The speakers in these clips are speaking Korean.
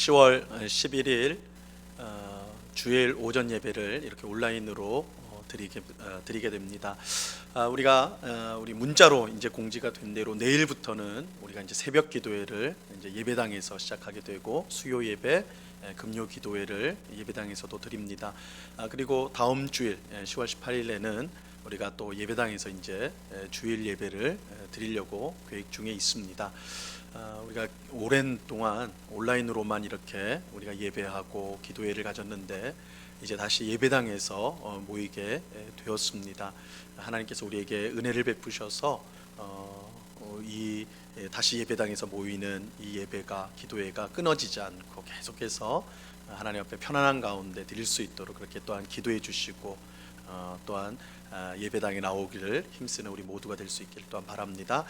10월 11일 주일 오전 예배를 이렇게 온라인으로 드리게 됩니다. 우리 문자로 이제 공지가 된 대로 내일부터는 우리가 이제 새벽 기도회를 이제 예배당에서 시작하게 되고 수요 예배, 금요 기도회를 예배당에서도 드립니다. 그리고 다음 주일 10월 18일에는 우리가 또 예배당에서 이제 주일 예배를 드리려고 계획 중에 있습니다. 우리가 오랜 동안 온라인으로만 이렇게 우리가 예배하고 기도회를 가졌는데 이제 다시 예배당에서 모이게 되었습니다. 하나님께서 우리에게 은혜를 베푸셔서 다시 예배당에서 모이는 이 예배가, 기도회가 끊어지지 않고 계속해서 하나님 앞에 편안한 가운데 드릴 수 있도록 그렇게 또한 기도해 주시고 또한 예배당에 나오기를 힘쓰는 우리 모두가 될 수 있기를 또한 바랍니다.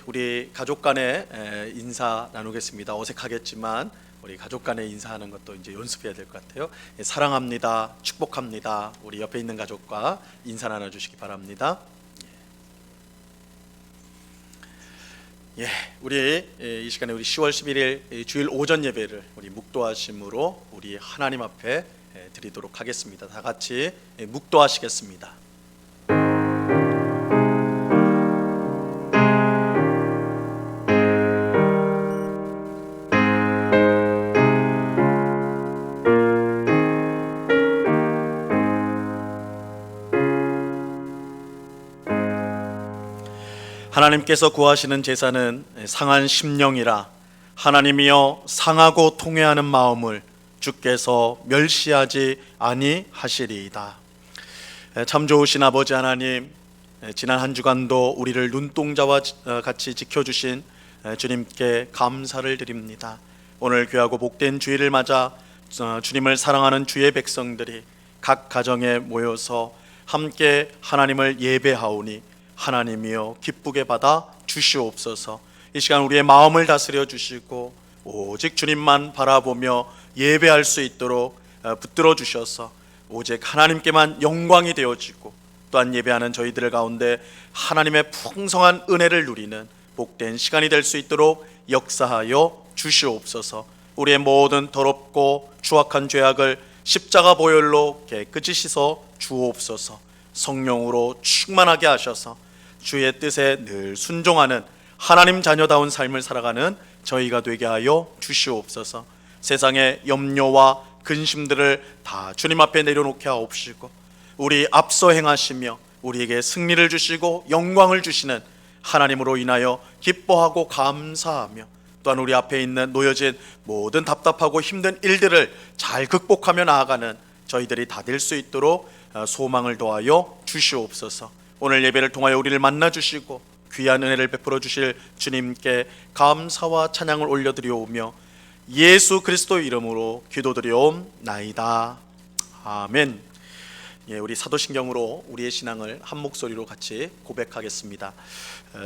우리 가족 간에 인사 나누겠습니다. 어색하겠지만 우리 가족 간에 인사하는 것도 이제 연습해야 될 것 같아요. 사랑합니다, 축복합니다. 우리 옆에 있는 가족과 인사 나눠주시기 바랍니다. 우리 이 시간에 우리 10월 11일 주일 오전 예배를 우리 묵도하심으로 우리 하나님 앞에 드리도록 하겠습니다. 다 같이 묵도하시겠습니다. 하나님께서 구하시는 제사는 상한 심령이라 하나님이여 상하고 통회하는 마음을 주께서 멸시하지 아니하시리이다. 참 좋으신 아버지 하나님, 지난 한 주간도 우리를 눈동자와 같이 지켜주신 주님께 감사를 드립니다. 오늘 귀하고 복된 주일을 맞아 주님을 사랑하는 주의 백성들이 각 가정에 모여서 함께 하나님을 예배하오니 하나님이여 기쁘게 받아 주시옵소서. 이 시간 우리의 마음을 다스려 주시고 오직 주님만 바라보며 예배할 수 있도록 붙들어 주셔서 오직 하나님께만 영광이 되어지고 또한 예배하는 저희들 가운데 하나님의 풍성한 은혜를 누리는 복된 시간이 될 수 있도록 역사하여 주시옵소서. 우리의 모든 더럽고 추악한 죄악을 십자가 보혈로 깨끗이 씻어 주옵소서. 성령으로 충만하게 하셔서 주의 뜻에 늘 순종하는 하나님 자녀다운 삶을 살아가는 저희가 되게 하여 주시옵소서. 세상의 염려와 근심들을 다 주님 앞에 내려놓게 하옵시고 우리 앞서 행하시며 우리에게 승리를 주시고 영광을 주시는 하나님으로 인하여 기뻐하고 감사하며 또한 우리 앞에 있는 놓여진 모든 답답하고 힘든 일들을 잘 극복하며 나아가는 저희들이 다 될 수 있도록 소망을 더하여 주시옵소서. 오늘 예배를 통하여 우리를 만나주시고 귀한 은혜를 베풀어 주실 주님께 감사와 찬양을 올려드리오며 예수 그리스도의 이름으로 기도드리옵나이다. 아멘. 우리 사도신경으로 우리의 신앙을 한 목소리로 같이 고백하겠습니다.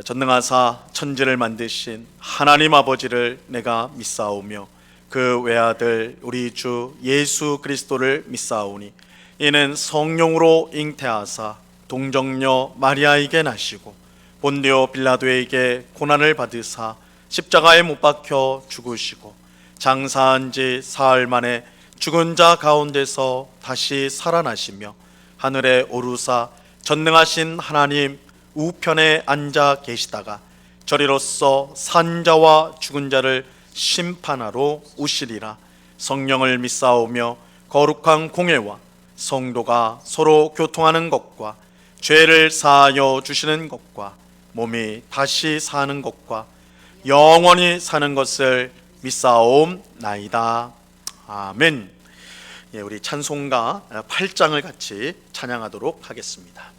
전능하사 천지를 만드신 하나님 아버지를 내가 믿사오며 그 외아들 우리 주 예수 그리스도를 믿사오니 이는 성령으로 잉태하사 동정녀 마리아에게 나시고 본디오 빌라도에게 고난을 받으사 십자가에 못 박혀 죽으시고 장사한 지 사흘 만에 죽은 자 가운데서 다시 살아나시며 하늘에 오르사 전능하신 하나님 우편에 앉아 계시다가 저리로서 산 자와 죽은 자를 심판하러 오시리라. 성령을 믿사오며 거룩한 공회와 성도가 서로 교통하는 것과 죄를 사하여 주시는 것과 몸이 다시 사는 것과 영원히 사는 것을 믿사옵나이다. 아멘. 우리 찬송가 8장을 같이 찬양하도록 하겠습니다.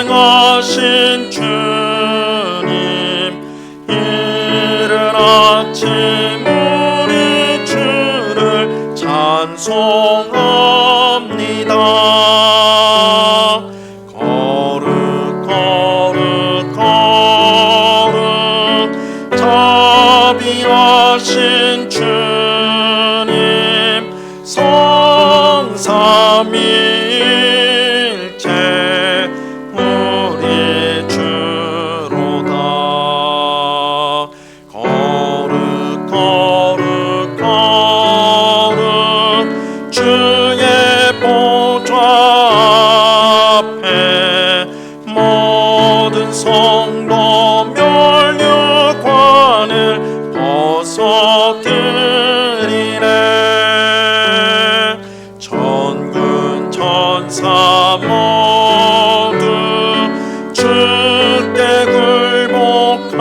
전능하신 주님, 이른 아침 우리 주를 찬송합니다. 모두 주께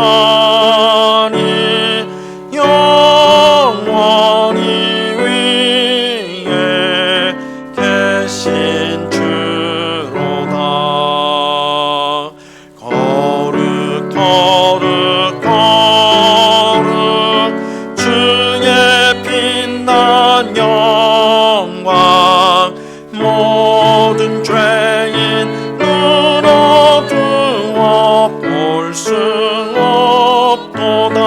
굴복하니 영원히 위에 계신 주로다. 거룩 거룩 거룩 주의 빛난 영광 모든 죄인 눈 어두워 볼 수 없도다.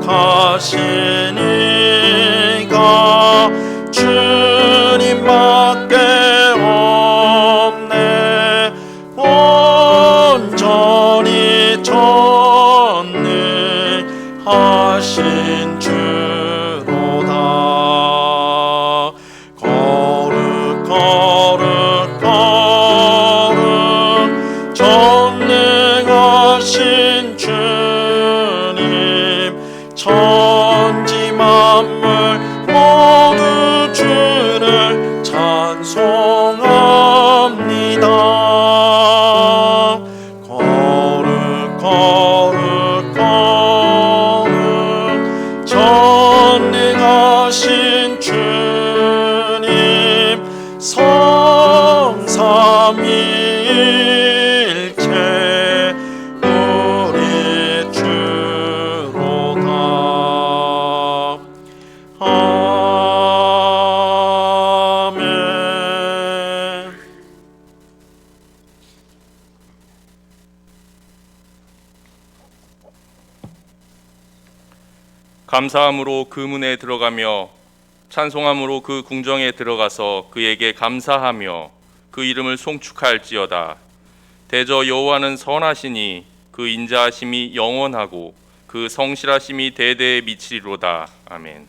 거룩하신 이가 주님밖에 없네. 온전히 전능하신 주로다. 거룩 거룩 거룩 전능하신 주님 천지 만물 모두 주를 찬송합니다. 거룩 거룩 거룩 전능하신 주님 성삼위일체 우리 주로다. 아멘. 감사함으로 그 문에 들어가며 찬송함으로 그 궁정에 들어가서 그에게 감사하며 그 이름을 송축할지어다. 대저 여호와는 선하시니 그 인자하심이 영원하고 그 성실하심이 대대에 미치리로다. 아멘.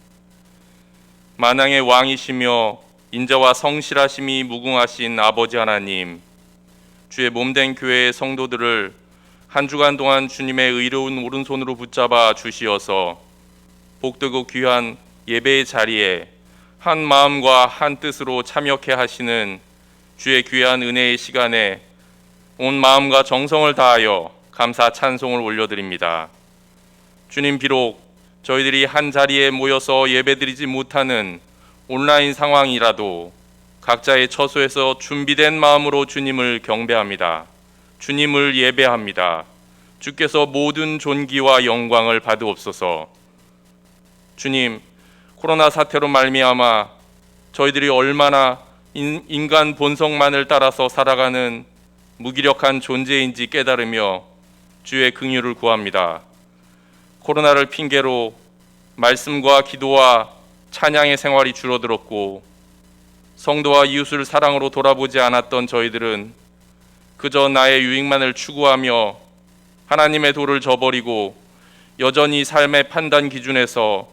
만왕의 왕이시며 인자와 성실하심이 무궁하신 아버지 하나님, 주의 몸된 교회의 성도들을 한 주간 동안 주님의 의로운 오른손으로 붙잡아 주시어서 복되고 귀한 예배의 자리에 한 마음과 한 뜻으로 참여케 하시는 주의 귀한 은혜의 시간에 온 마음과 정성을 다하여 감사 찬송을 올려드립니다. 주님, 비록 저희들이 한 자리에 모여서 예배드리지 못하는 온라인 상황이라도 각자의 처소에서 준비된 마음으로 주님을 경배합니다. 주님을 예배합니다. 주께서 모든 존귀와 영광을 받으옵소서. 주님, 코로나 사태로 말미암아 저희들이 얼마나 인간 본성만을 따라서 살아가는 무기력한 존재인지 깨달으며 주의 긍휼을 구합니다. 코로나를 핑계로 말씀과 기도와 찬양의 생활이 줄어들었고 성도와 이웃을 사랑으로 돌아보지 않았던 저희들은 그저 나의 유익만을 추구하며 하나님의 도를 저버리고 여전히 삶의 판단 기준에서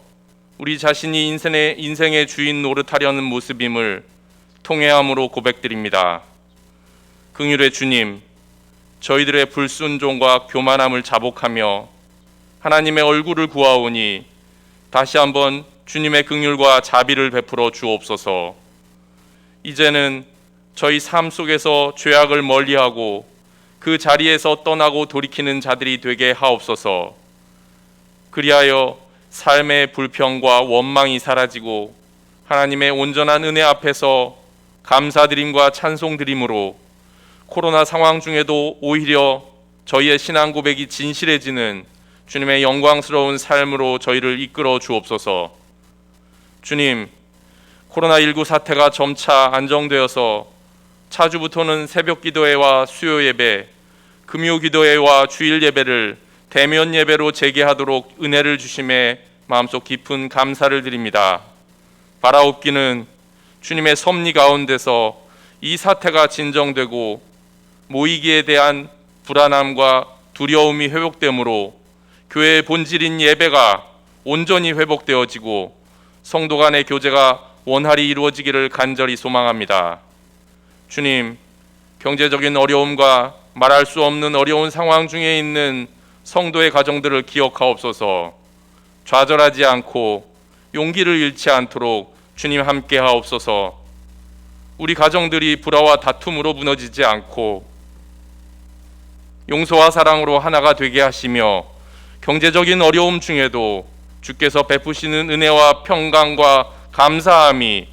우리 자신이 인생의 주인 노릇하려는 모습임을 통회함으로 고백드립니다. 긍휼의 주님, 저희들의 불순종과 교만함을 자복하며 하나님의 얼굴을 구하오니 다시 한번 주님의 긍휼과 자비를 베풀어 주옵소서. 이제는 저희 삶 속에서 죄악을 멀리하고 그 자리에서 떠나고 돌이키는 자들이 되게 하옵소서. 그리하여 삶의 불평과 원망이 사라지고 하나님의 온전한 은혜 앞에서 감사드림과 찬송드림으로 코로나 상황 중에도 오히려 저희의 신앙 고백이 진실해지는 주님의 영광스러운 삶으로 저희를 이끌어 주옵소서. 주님, 코로나19 사태가 점차 안정되어서 차주부터는 새벽 기도회와 수요 예배, 금요 기도회와 주일 예배를 대면 예배로 재개하도록 은혜를 주심에 마음속 깊은 감사를 드립니다. 바라옵기는 주님의 섭리 가운데서 이 사태가 진정되고 모이기에 대한 불안함과 두려움이 회복되므로 교회의 본질인 예배가 온전히 회복되어지고 성도 간의 교제가 원활히 이루어지기를 간절히 소망합니다. 주님, 경제적인 어려움과 말할 수 없는 어려운 상황 중에 있는 성도의 가정들을 기억하옵소서. 좌절하지 않고 용기를 잃지 않도록 주님 함께 하옵소서. 우리 가정들이 불화와 다툼으로 무너지지 않고 용서와 사랑으로 하나가 되게 하시며 경제적인 어려움 중에도 주께서 베푸시는 은혜와 평강과 감사함이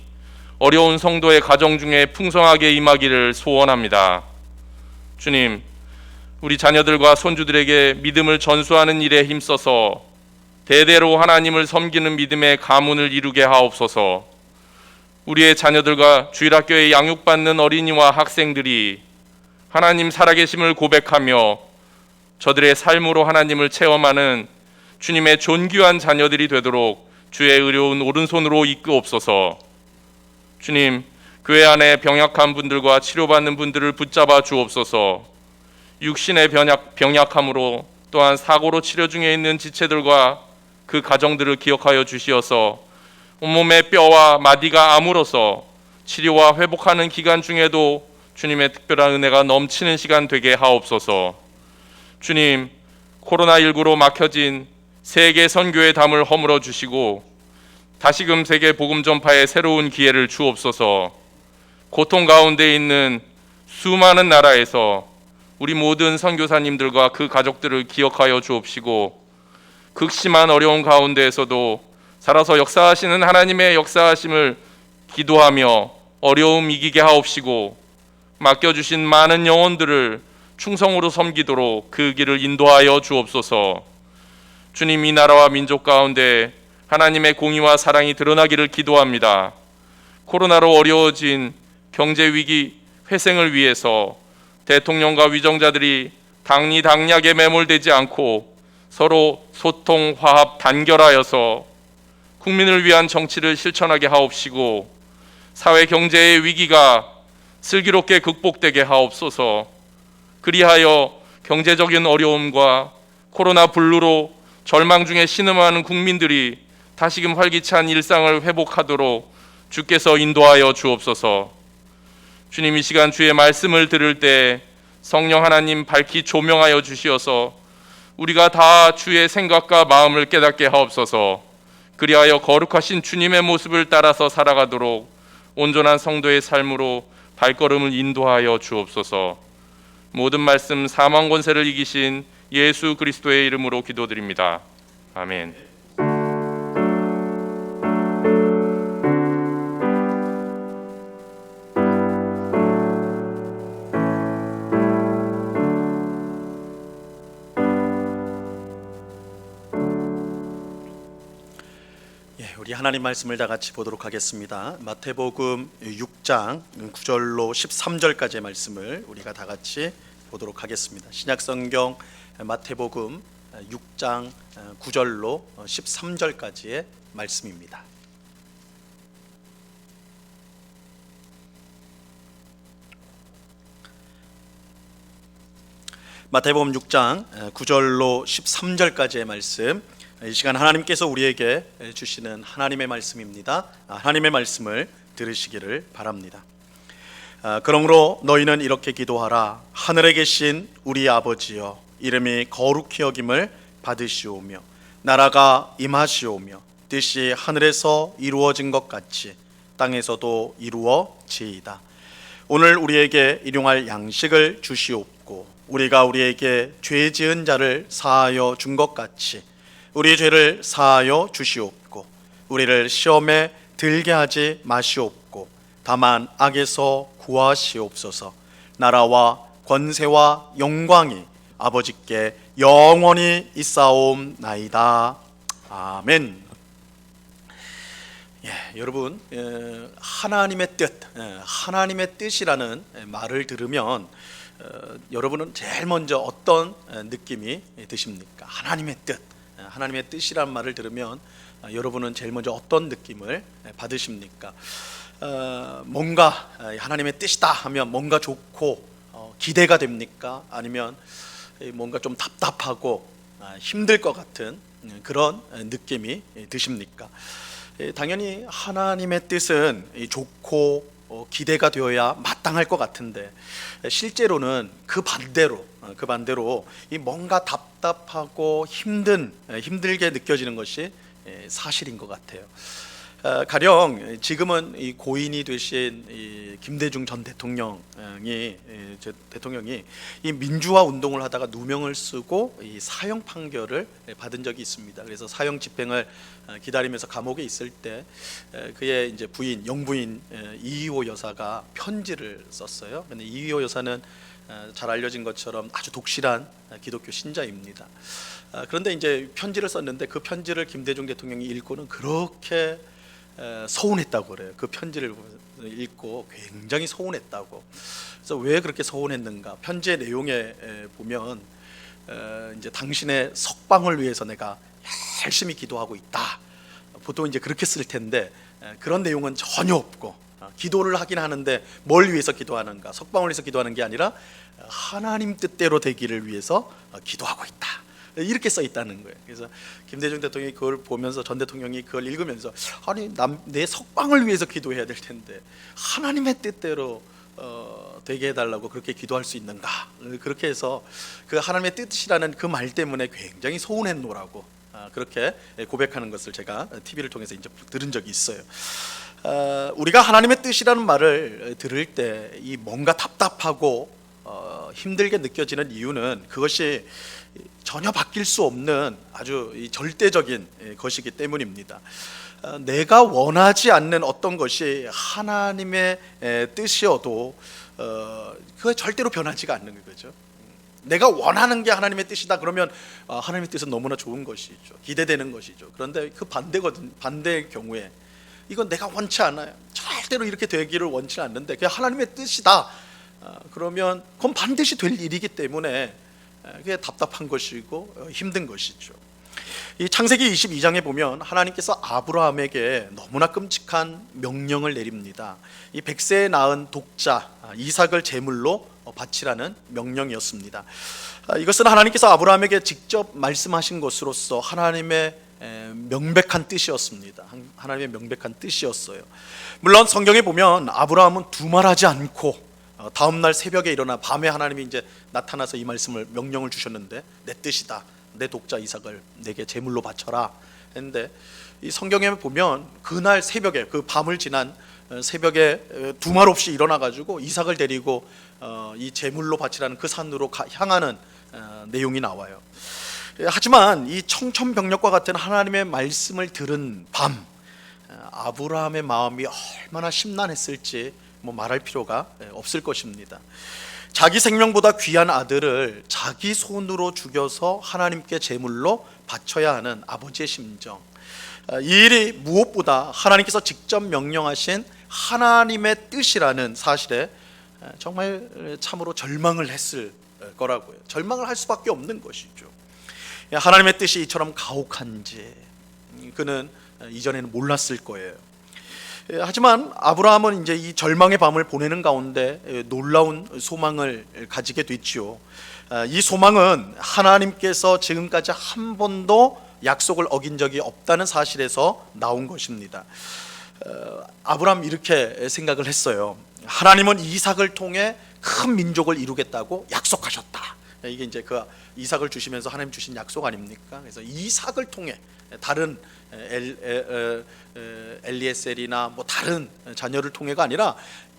어려운 성도의 가정 중에 풍성하게 임하기를 소원합니다. 주님, 우리 자녀들과 손주들에게 믿음을 전수하는 일에 힘써서 대대로 하나님을 섬기는 믿음의 가문을 이루게 하옵소서. 우리의 자녀들과 주일학교에 양육받는 어린이와 학생들이 하나님 살아계심을 고백하며 저들의 삶으로 하나님을 체험하는 주님의 존귀한 자녀들이 되도록 주의 의로운 오른손으로 이끄옵소서. 주님, 교회 안에 병약한 분들과 치료받는 분들을 붙잡아 주옵소서. 육신의 병약함으로 또한 사고로 치료 중에 있는 지체들과 그 가정들을 기억하여 주시어서 온몸의 뼈와 마디가 아물어서 치료와 회복하는 기간 중에도 주님의 특별한 은혜가 넘치는 시간 되게 하옵소서. 주님, 코로나19로 막혀진 세계 선교의 담을 허물어 주시고 다시금 세계 복음 전파의 새로운 기회를 주옵소서. 고통 가운데 있는 수많은 나라에서 우리 모든 선교사님들과 그 가족들을 기억하여 주옵시고 극심한 어려운 가운데에서도 살아서 역사하시는 하나님의 역사하심을 기도하며 어려움 이기게 하옵시고 맡겨주신 많은 영혼들을 충성으로 섬기도록 그 길을 인도하여 주옵소서. 주님, 이 나라와 민족 가운데 하나님의 공의와 사랑이 드러나기를 기도합니다. 코로나로 어려워진 경제 위기 회생을 위해서 대통령과 위정자들이 당리당략에 매몰되지 않고 서로 소통, 화합, 단결하여서 국민을 위한 정치를 실천하게 하옵시고 사회 경제의 위기가 슬기롭게 극복되게 하옵소서. 그리하여 경제적인 어려움과 코로나 블루로 절망 중에 신음하는 국민들이 다시금 활기찬 일상을 회복하도록 주께서 인도하여 주옵소서. 주님, 이 시간 주의 말씀을 들을 때 성령 하나님 밝히 조명하여 주시어서 우리가 다 주의 생각과 마음을 깨닫게 하옵소서. 그리하여 거룩하신 주님의 모습을 따라서 살아가도록 온전한 성도의 삶으로 발걸음을 인도하여 주옵소서. 모든 말씀 사망 권세를 이기신 예수 그리스도의 이름으로 기도드립니다. 아멘. 우리 하나님 말씀을 다 같이 보도록 하겠습니다. 마태복음 6장 9절로 13절까지의 말씀을 우리가 다 같이 보도록 하겠습니다. 신약성경 마태복음 6장 9절로 13절까지의 말씀입니다. 마태복음 6장 9절로 13절까지의 말씀, 이 시간 하나님께서 우리에게 주시는 하나님의 말씀입니다. 하나님의 말씀을 들으시기를 바랍니다. 그러므로 너희는 이렇게 기도하라. 하늘에 계신 우리 아버지여, 이름이 거룩히 여김을 받으시오며 나라가 임하시오며 뜻이 하늘에서 이루어진 것 같이 땅에서도 이루어지이다. 오늘 우리에게 일용할 양식을 주시옵고 우리가 우리에게 죄 지은 자를 사하여 준 것 같이 우리 죄를 사하여 주시옵고 우리를 시험에 들게 하지 마시옵고 다만 악에서 구하시옵소서. 나라와 권세와 영광이 아버지께 영원히 있사옵나이다. 아멘. 여러분, 하나님의 뜻, 하나님의 뜻이라는 말을 들으면 여러분은 제일 먼저 어떤 느낌이 드십니까? 하나님의 뜻, 하나님의 뜻이란 말을 들으면 여러분은 제일 먼저 어떤 느낌을 받으십니까? 뭔가 하나님의 뜻이다 하면 뭔가 좋고 기대가 됩니까? 아니면 뭔가 좀 답답하고 힘들 것 같은 그런 느낌이 드십니까? 당연히 하나님의 뜻은 좋고 기대가 되어야 마땅할 것 같은데 실제로는 그 반대로 이 뭔가 답답하고 힘들게 느껴지는 것이 사실인 것 같아요. 가령 지금은 이 고인이 되신 이 김대중 전 대통령이 이 민주화 운동을 하다가 누명을 쓰고 이 사형 판결을 받은 적이 있습니다. 그래서 사형 집행을 기다리면서 감옥에 있을 때 그의 이제 부인, 영부인 이희호 여사가 편지를 썼어요. 근데 이희호 여사는 잘 알려진 것처럼 아주 독실한 기독교 신자입니다. 그런데 이제 편지를 썼는데 그 편지를 김대중 대통령이 읽고는 그렇게 서운했다고 그래요. 그 편지를 읽고 굉장히 서운했다고. 그래서 왜 그렇게 서운했는가? 편지의 내용에 보면 이제 당신의 석방을 위해서 내가 열심히 기도하고 있다. 보통 이제 그렇게 쓸 텐데 그런 내용은 전혀 없고, 기도를 하긴 하는데 뭘 위해서 기도하는가? 석방을 위해서 기도하는 게 아니라 하나님 뜻대로 되기를 위해서 기도하고 있다. 이렇게 써 있다는 거예요. 그래서 김대중 대통령이 그걸 보면서 전 대통령이 그걸 읽으면서 아니 내 석방을 위해서 기도해야 될 텐데 하나님의 뜻대로 되게 해달라고 그렇게 기도할 수 있는가? 그렇게 해서 그 하나님의 뜻이라는 그 말 때문에 굉장히 서운했노라고 그렇게 고백하는 것을 제가 TV를 통해서 이제 들은 적이 있어요. 우리가 하나님의 뜻이라는 말을 들을 때 이 뭔가 답답하고 힘들게 느껴지는 이유는 그것이 전혀 바뀔 수 없는 아주 절대적인 것이기 때문입니다. 내가 원하지 않는 어떤 것이 하나님의 뜻이어도 그거 절대로 변하지가 않는 거죠. 내가 원하는 게 하나님의 뜻이다 그러면 하나님의 뜻은 너무나 좋은 것이죠. 기대되는 것이죠. 그런데 그 반대의 경우에 이건 내가 원치 않아요. 절대로 이렇게 되기를 원치 않는데 그게 하나님의 뜻이다. 그러면 그건 반드시 될 일이기 때문에 그게 답답한 것이고 힘든 것이죠. 이 창세기 22장에 보면 하나님께서 아브라함에게 너무나 끔찍한 명령을 내립니다. 이 100세에 낳은 독자 이삭을 제물로 바치라는 명령이었습니다. 이것은 하나님께서 아브라함에게 직접 말씀하신 것으로서 하나님의 명백한 뜻이었습니다. 하나님의 명백한 뜻이었어요. 물론 성경에 보면 아브라함은 두말하지 않고 다음 날 새벽에 일어나 밤에 하나님이 이제 나타나서 이 말씀을 명령을 주셨는데 내 뜻이다. 내 독자 이삭을 내게 제물로 바쳐라 했는데 이 성경에 보면 그날 새벽에 그 밤을 지난 새벽에 두말 없이 일어나 가지고 이삭을 데리고 이 제물로 바치라는 그 산으로 향하는 내용이 나와요. 하지만 이 청천벽력과 같은 하나님의 말씀을 들은 밤 아브라함의 마음이 얼마나 심란했을지 말할 필요가 없을 것입니다. 자기 생명보다 귀한 아들을 자기 손으로 죽여서 하나님께 제물로 바쳐야 하는 아버지의 심정, 이 일이 무엇보다 하나님께서 직접 명령하신 하나님의 뜻이라는 사실에 정말 참으로 절망을 했을 거라고요. 절망을 할 수밖에 없는 것이죠. 하나님의 뜻이 이처럼 가혹한지 그는 이전에는 몰랐을 거예요. 하지만 아브라함은 이제 이 절망의 밤을 보내는 가운데 놀라운 소망을 가지게 됐지요. 이 소망은 하나님께서 지금까지 한 번도 약속을 어긴 적이 없다는 사실에서 나온 것입니다. 아브라함 이렇게 생각을 했어요. 하나님은 이삭을 통해 큰 민족을 이루겠다고 약속하셨다. 이게 이제 그 이삭을 주시면서 하나님 주신 약속 아닙니까? 그래서 이삭을 통해 다른 엘리에셀이나 뭐 다른 자녀를 통해가 아니라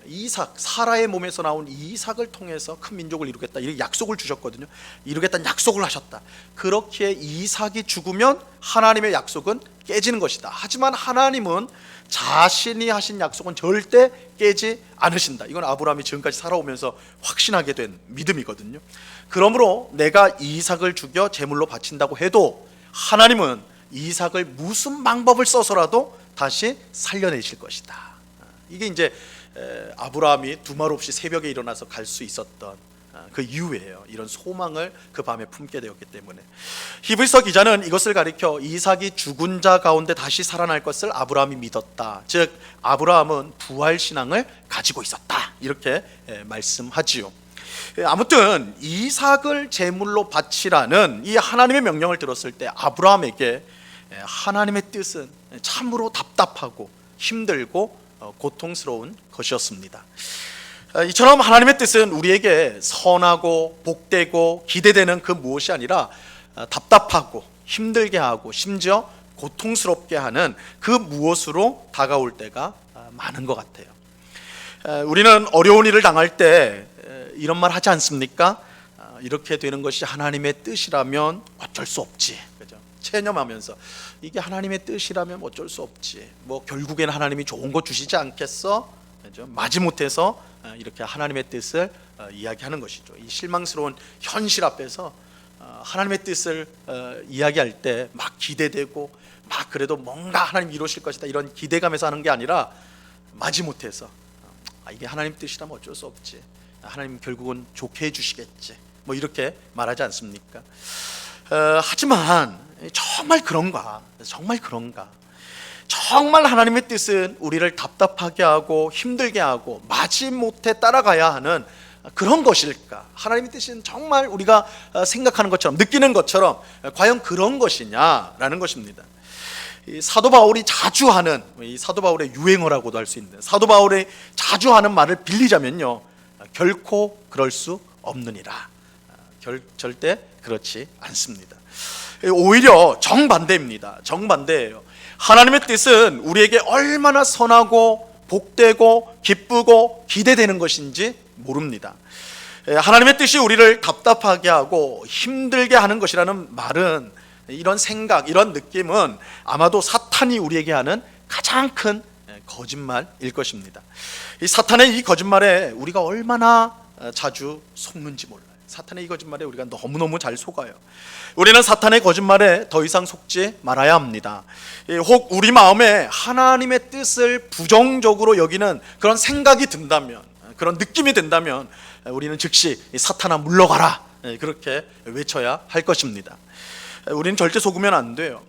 이삭, 사라의 몸에서 나온 이삭을 통해서 큰 민족을 이루겠다 이렇게 약속을 주셨거든요. 이루겠다는 약속을 하셨다. 그렇게 이삭이 죽으면 하나님의 약속은 깨지는 것이다. 하지만 하나님은 자신이 하신 약속은 절대 깨지 않으신다. 이건 아브라함이 지금까지 살아오면서 확신하게 된 믿음이거든요. 그러므로 내가 이삭을 죽여 제물로 바친다고 해도 하나님은 이삭을 무슨 방법을 써서라도 다시 살려내실 것이다. 이게 이제 아브라함이 두말 없이 새벽에 일어나서 갈 수 있었던 그 이유예요. 이런 소망을 그 밤에 품게 되었기 때문에. 히브리서 기자는 이것을 가리켜 이삭이 죽은 자 가운데 다시 살아날 것을 아브라함이 믿었다. 즉 아브라함은 부활 신앙을 가지고 있었다. 이렇게 말씀하지요. 아무튼 이삭을 제물로 바치라는 이 하나님의 명령을 들었을 때 아브라함에게 하나님의 뜻은 참으로 답답하고 힘들고 고통스러운 것이었습니다. 이처럼 하나님의 뜻은 우리에게 선하고 복되고 기대되는 그 무엇이 아니라 답답하고 힘들게 하고 심지어 고통스럽게 하는 그 무엇으로 다가올 때가 많은 것 같아요. 우리는 어려운 일을 당할 때 이런 말 하지 않습니까? 이렇게 되는 것이 하나님의 뜻이라면 어쩔 수 없지. 그죠? 체념하면서 이게 하나님의 뜻이라면 어쩔 수 없지. 뭐 결국에는 하나님이 좋은 거 주시지 않겠어? 그죠? 마지못해서 이렇게 하나님의 뜻을 이야기하는 것이죠. 이 실망스러운 현실 앞에서 하나님의 뜻을 이야기할 때 막 기대되고 막 그래도 뭔가 하나님 이루실 것이다 이런 기대감에서 하는 게 아니라 마지못해서 이게 하나님 뜻이라면 어쩔 수 없지. 하나님 결국은 좋게 해주시겠지. 뭐 이렇게 말하지 않습니까? 하지만 정말 그런가? 정말 그런가? 정말 하나님의 뜻은 우리를 답답하게 하고 힘들게 하고 마지못해 따라가야 하는 그런 것일까? 하나님의 뜻은 정말 우리가 생각하는 것처럼 느끼는 것처럼 과연 그런 것이냐라는 것입니다. 이 사도 바울이 자주 하는 이 사도 바울의 유행어라고도 할 수 있는 사도 바울이 자주 하는 말을 빌리자면요, 결코 그럴 수 없느니라. 절대 그렇지 않습니다. 오히려 정반대입니다. 정반대예요. 하나님의 뜻은 우리에게 얼마나 선하고 복되고 기쁘고 기대되는 것인지 모릅니다. 하나님의 뜻이 우리를 답답하게 하고 힘들게 하는 것이라는 말은, 이런 생각, 이런 느낌은 아마도 사탄이 우리에게 하는 가장 큰 거짓말일 것입니다. 이 사탄의 이 거짓말에 우리가 얼마나 자주 속는지 몰라요. 사탄의 이 거짓말에 우리가 너무너무 잘 속아요. 우리는 사탄의 거짓말에 더 이상 속지 말아야 합니다. 혹 우리 마음에 하나님의 뜻을 부정적으로 여기는 그런 생각이 든다면, 그런 느낌이 든다면 우리는 즉시 사탄아 물러가라, 그렇게 외쳐야 할 것입니다. 우리는 절대 속으면 안 돼요.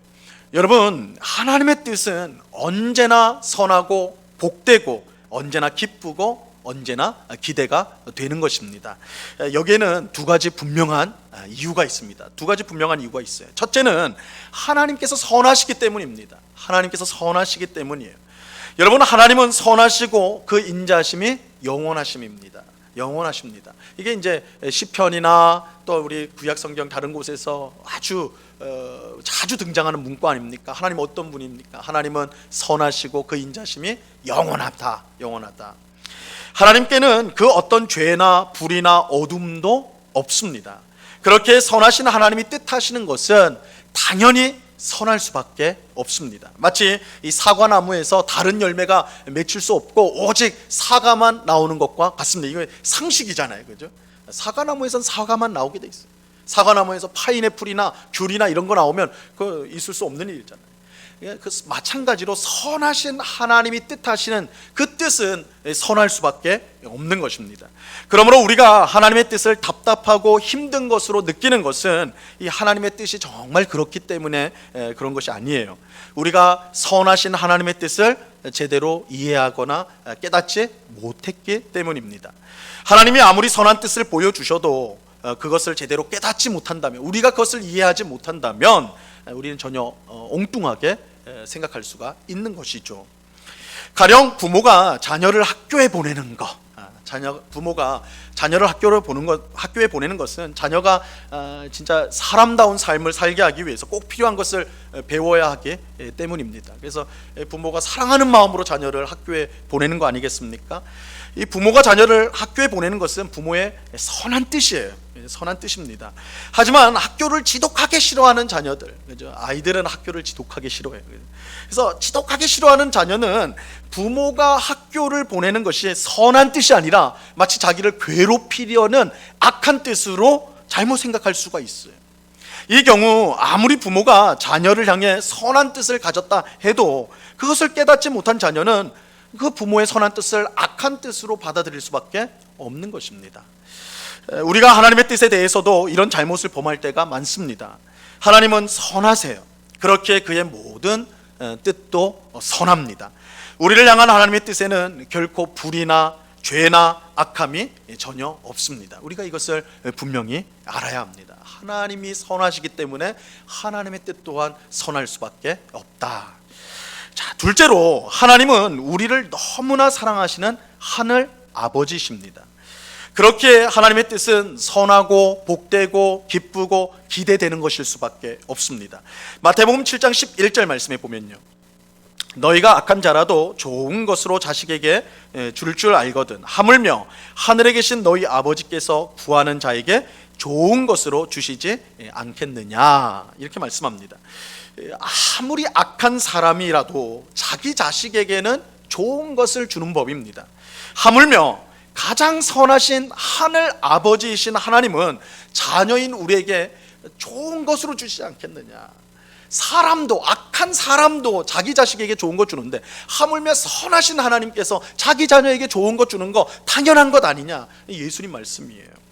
여러분, 하나님의 뜻은 언제나 선하고 복되고 언제나 기쁘고 언제나 기대가 되는 것입니다. 여기에는 두 가지 분명한 이유가 있습니다. 두 가지 분명한 이유가 있어요. 첫째는 하나님께서 선하시기 때문입니다. 하나님께서 선하시기 때문이에요. 여러분, 하나님은 선하시고 그 인자하심이 영원하심입니다. 영원하십니다. 이게 이제 시편이나 또 우리 구약 성경 다른 곳에서 아주 자주 등장하는 문구 아닙니까? 하나님 어떤 분입니까? 하나님은 선하시고 그 인자심이 영원하다. 영원하다. 하나님께는 그 어떤 죄나 불이나 어둠도 없습니다. 그렇게 선하신 하나님이 뜻하시는 것은 당연히 선할 수밖에 없습니다. 마치 이 사과나무에서 다른 열매가 맺힐 수 없고 오직 사과만 나오는 것과 같습니다. 이거 상식이잖아요, 그죠? 사과나무에선 사과만 나오게 돼 있어요. 사과나무에서 파인애플이나 귤이나 이런 거 나오면 그 있을 수 없는 일이잖아요. 그 마찬가지로 선하신 하나님이 뜻하시는 그 뜻은 선할 수밖에 없는 것입니다. 그러므로 우리가 하나님의 뜻을 답답하고 힘든 것으로 느끼는 것은 이 하나님의 뜻이 정말 그렇기 때문에 그런 것이 아니에요. 우리가 선하신 하나님의 뜻을 제대로 이해하거나 깨닫지 못했기 때문입니다. 하나님이 아무리 선한 뜻을 보여주셔도 그것을 제대로 깨닫지 못한다면, 우리가 그것을 이해하지 못한다면 우리는 전혀 엉뚱하게 생각할 수가 있는 것이죠. 가령 부모가 자녀를 학교에 보내는 것, 부모가 자녀를 학교에 보내는 것은 자녀가 진짜 사람다운 삶을 살게 하기 위해서 꼭 필요한 것을 배워야 하기 때문입니다. 그래서 부모가 사랑하는 마음으로 자녀를 학교에 보내는 거 아니겠습니까? 이 부모가 자녀를 학교에 보내는 것은 부모의 선한 뜻이에요. 선한 뜻입니다. 하지만 학교를 지독하게 싫어하는 자녀들, 그죠? 아이들은 학교를 지독하게 싫어해요. 그래서 지독하게 싫어하는 자녀는 부모가 학교를 보내는 것이 선한 뜻이 아니라 마치 자기를 괴롭히려는 악한 뜻으로 잘못 생각할 수가 있어요. 이 경우 아무리 부모가 자녀를 향해 선한 뜻을 가졌다 해도 그것을 깨닫지 못한 자녀는 그 부모의 선한 뜻을 악한 뜻으로 받아들일 수밖에 없는 것입니다. 우리가 하나님의 뜻에 대해서도 이런 잘못을 범할 때가 많습니다. 하나님은 선하세요. 그렇게 그의 모든 뜻도 선합니다. 우리를 향한 하나님의 뜻에는 결코 불이나 죄나 악함이 전혀 없습니다. 우리가 이것을 분명히 알아야 합니다. 하나님이 선하시기 때문에 하나님의 뜻 또한 선할 수밖에 없다. 자, 둘째로 하나님은 우리를 너무나 사랑하시는 하늘 아버지십니다. 그렇게 하나님의 뜻은 선하고 복되고 기쁘고 기대되는 것일 수밖에 없습니다. 마태복음 7장 11절 말씀에 보면요, 너희가 악한 자라도 좋은 것으로 자식에게 줄 줄 알거든 하물며 하늘에 계신 너희 아버지께서 구하는 자에게 좋은 것으로 주시지 않겠느냐, 이렇게 말씀합니다. 아무리 악한 사람이라도 자기 자식에게는 좋은 것을 주는 법입니다. 하물며 가장 선하신 하늘 아버지이신 하나님은 자녀인 우리에게 좋은 것으로 주시지 않겠느냐. 사람도, 악한 사람도 자기 자식에게 좋은 것 주는데 하물며 선하신 하나님께서 자기 자녀에게 좋은 것 주는 거 당연한 것 아니냐, 예수님 말씀이에요.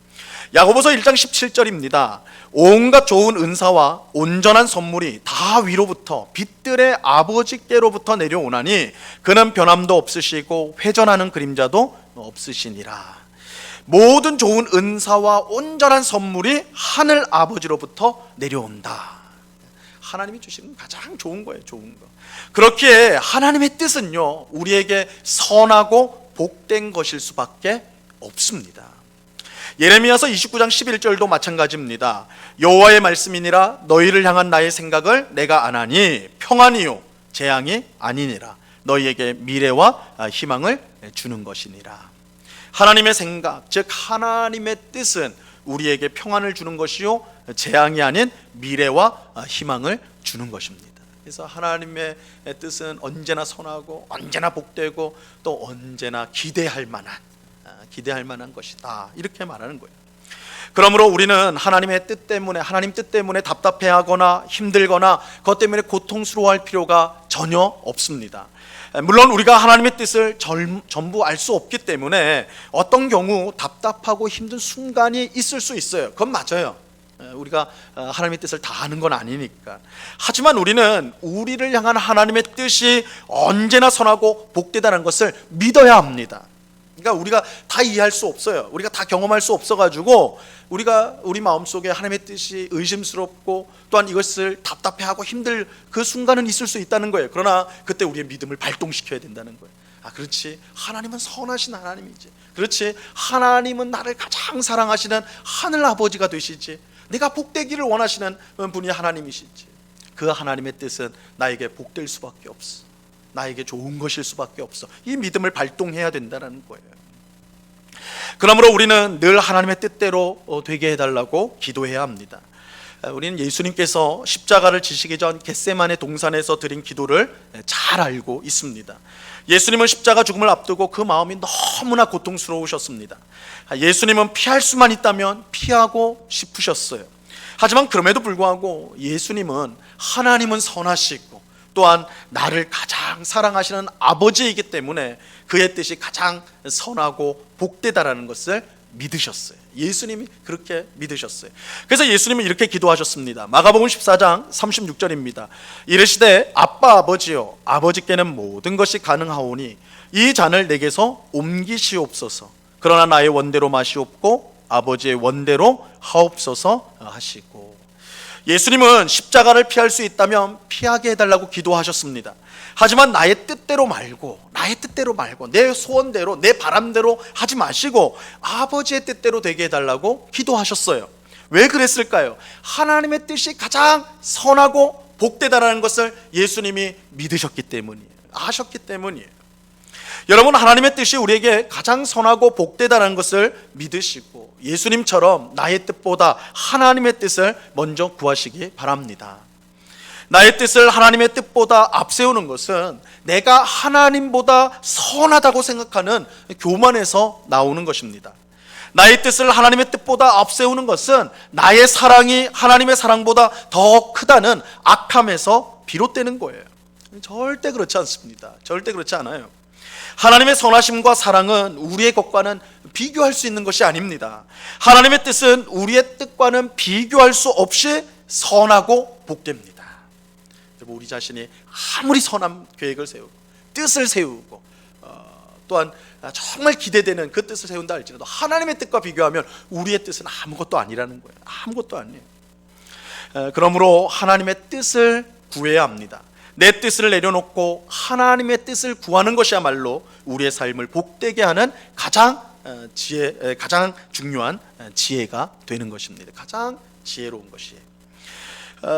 야고보서 1장 17절입니다. 온갖 좋은 은사와 온전한 선물이 다 위로부터 빛들의 아버지께로부터 내려오나니 그는 변함도 없으시고 회전하는 그림자도 없으시니라. 모든 좋은 은사와 온전한 선물이 하늘 아버지로부터 내려온다. 하나님이 주시는 가장 좋은 거예요, 좋은 거. 그렇기에 하나님의 뜻은요, 우리에게 선하고 복된 것일 수밖에 없습니다. 예레미야서 29장 11절도 마찬가지입니다. 여호와의 말씀이니라 너희를 향한 나의 생각을 내가 아나니 평안이요 재앙이 아니니라. 너희에게 미래와 희망을 주는 것이니라. 하나님의 생각, 즉 하나님의 뜻은 우리에게 평안을 주는 것이요 재앙이 아닌 미래와 희망을 주는 것입니다. 그래서 하나님의 뜻은 언제나 선하고 언제나 복되고 또 언제나 기대할 만한 것이다, 이렇게 말하는 거예요. 그러므로 우리는 하나님의 뜻 때문에, 하나님 뜻 때문에 답답해하거나 힘들거나 그것 때문에 고통스러워할 필요가 전혀 없습니다. 물론 우리가 하나님의 뜻을 전부 알 수 없기 때문에 어떤 경우 답답하고 힘든 순간이 있을 수 있어요. 그건 맞아요. 우리가 하나님의 뜻을 다 아는 건 아니니까. 하지만 우리는 우리를 향한 하나님의 뜻이 언제나 선하고 복되다는 것을 믿어야 합니다. 그러니까 우리가 다 이해할 수 없어요. 우리가 다 경험할 수 없어가지고 우리가 우리 마음속에 하나님의 뜻이 의심스럽고 또한 이것을 답답해하고 힘들 그 순간은 있을 수 있다는 거예요. 그러나 그때 우리의 믿음을 발동시켜야 된다는 거예요. 그렇지, 하나님은 선하신 하나님이지. 그렇지, 하나님은 나를 가장 사랑하시는 하늘 아버지가 되시지. 내가 복되기를 원하시는 분이 하나님이시지. 그 하나님의 뜻은 나에게 복될 수밖에 없어. 나에게 좋은 것일 수밖에 없어. 이 믿음을 발동해야 된다는 거예요. 그러므로 우리는 늘 하나님의 뜻대로 되게 해달라고 기도해야 합니다. 우리는 예수님께서 십자가를 지시기 전 겟세마네 동산에서 드린 기도를 잘 알고 있습니다. 예수님은 십자가 죽음을 앞두고 그 마음이 너무나 고통스러우셨습니다. 예수님은 피할 수만 있다면 피하고 싶으셨어요. 하지만 그럼에도 불구하고 예수님은 하나님은 선하시고 또한 나를 가장 사랑하시는 아버지이기 때문에 그의 뜻이 가장 선하고 복되다라는 것을 믿으셨어요. 예수님이 그렇게 믿으셨어요. 그래서 예수님은 이렇게 기도하셨습니다. 마가복음 14장 36절입니다. 이르시되 아빠 아버지여, 아버지께는 모든 것이 가능하오니 이 잔을 내게서 옮기시옵소서. 그러나 나의 원대로 마시옵고 아버지의 원대로 하옵소서 하시고, 예수님은 십자가를 피할 수 있다면 피하게 해달라고 기도하셨습니다. 하지만 나의 뜻대로 말고 내 소원대로 내 바람대로 하지 마시고 아버지의 뜻대로 되게 해달라고 기도하셨어요. 왜 그랬을까요? 하나님의 뜻이 가장 선하고 복되다라는 것을 예수님이 믿으셨기 때문이에요. 아셨기 때문이에요. 여러분, 하나님의 뜻이 우리에게 가장 선하고 복되다는 것을 믿으시고 예수님처럼 나의 뜻보다 하나님의 뜻을 먼저 구하시기 바랍니다. 나의 뜻을 하나님의 뜻보다 앞세우는 것은 내가 하나님보다 선하다고 생각하는 교만에서 나오는 것입니다. 나의 뜻을 하나님의 뜻보다 앞세우는 것은 나의 사랑이 하나님의 사랑보다 더 크다는 악함에서 비롯되는 거예요. 절대 그렇지 않습니다. 절대 그렇지 않아요. 하나님의 선하심과 사랑은 우리의 것과는 비교할 수 있는 것이 아닙니다. 하나님의 뜻은 우리의 뜻과는 비교할 수 없이 선하고 복됩니다. 우리 자신이 아무리 선한 계획을 세우고 뜻을 세우고 또한 정말 기대되는 그 뜻을 세운다 할지라도 하나님의 뜻과 비교하면 우리의 뜻은 아무것도 아니라는 거예요. 아무것도 아니에요. 그러므로 하나님의 뜻을 구해야 합니다. 내 뜻을 내려놓고 하나님의 뜻을 구하는 것이야말로 우리의 삶을 복되게 하는 가장 가장 중요한 지혜가 되는 것입니다. 가장 지혜로운 것이에요.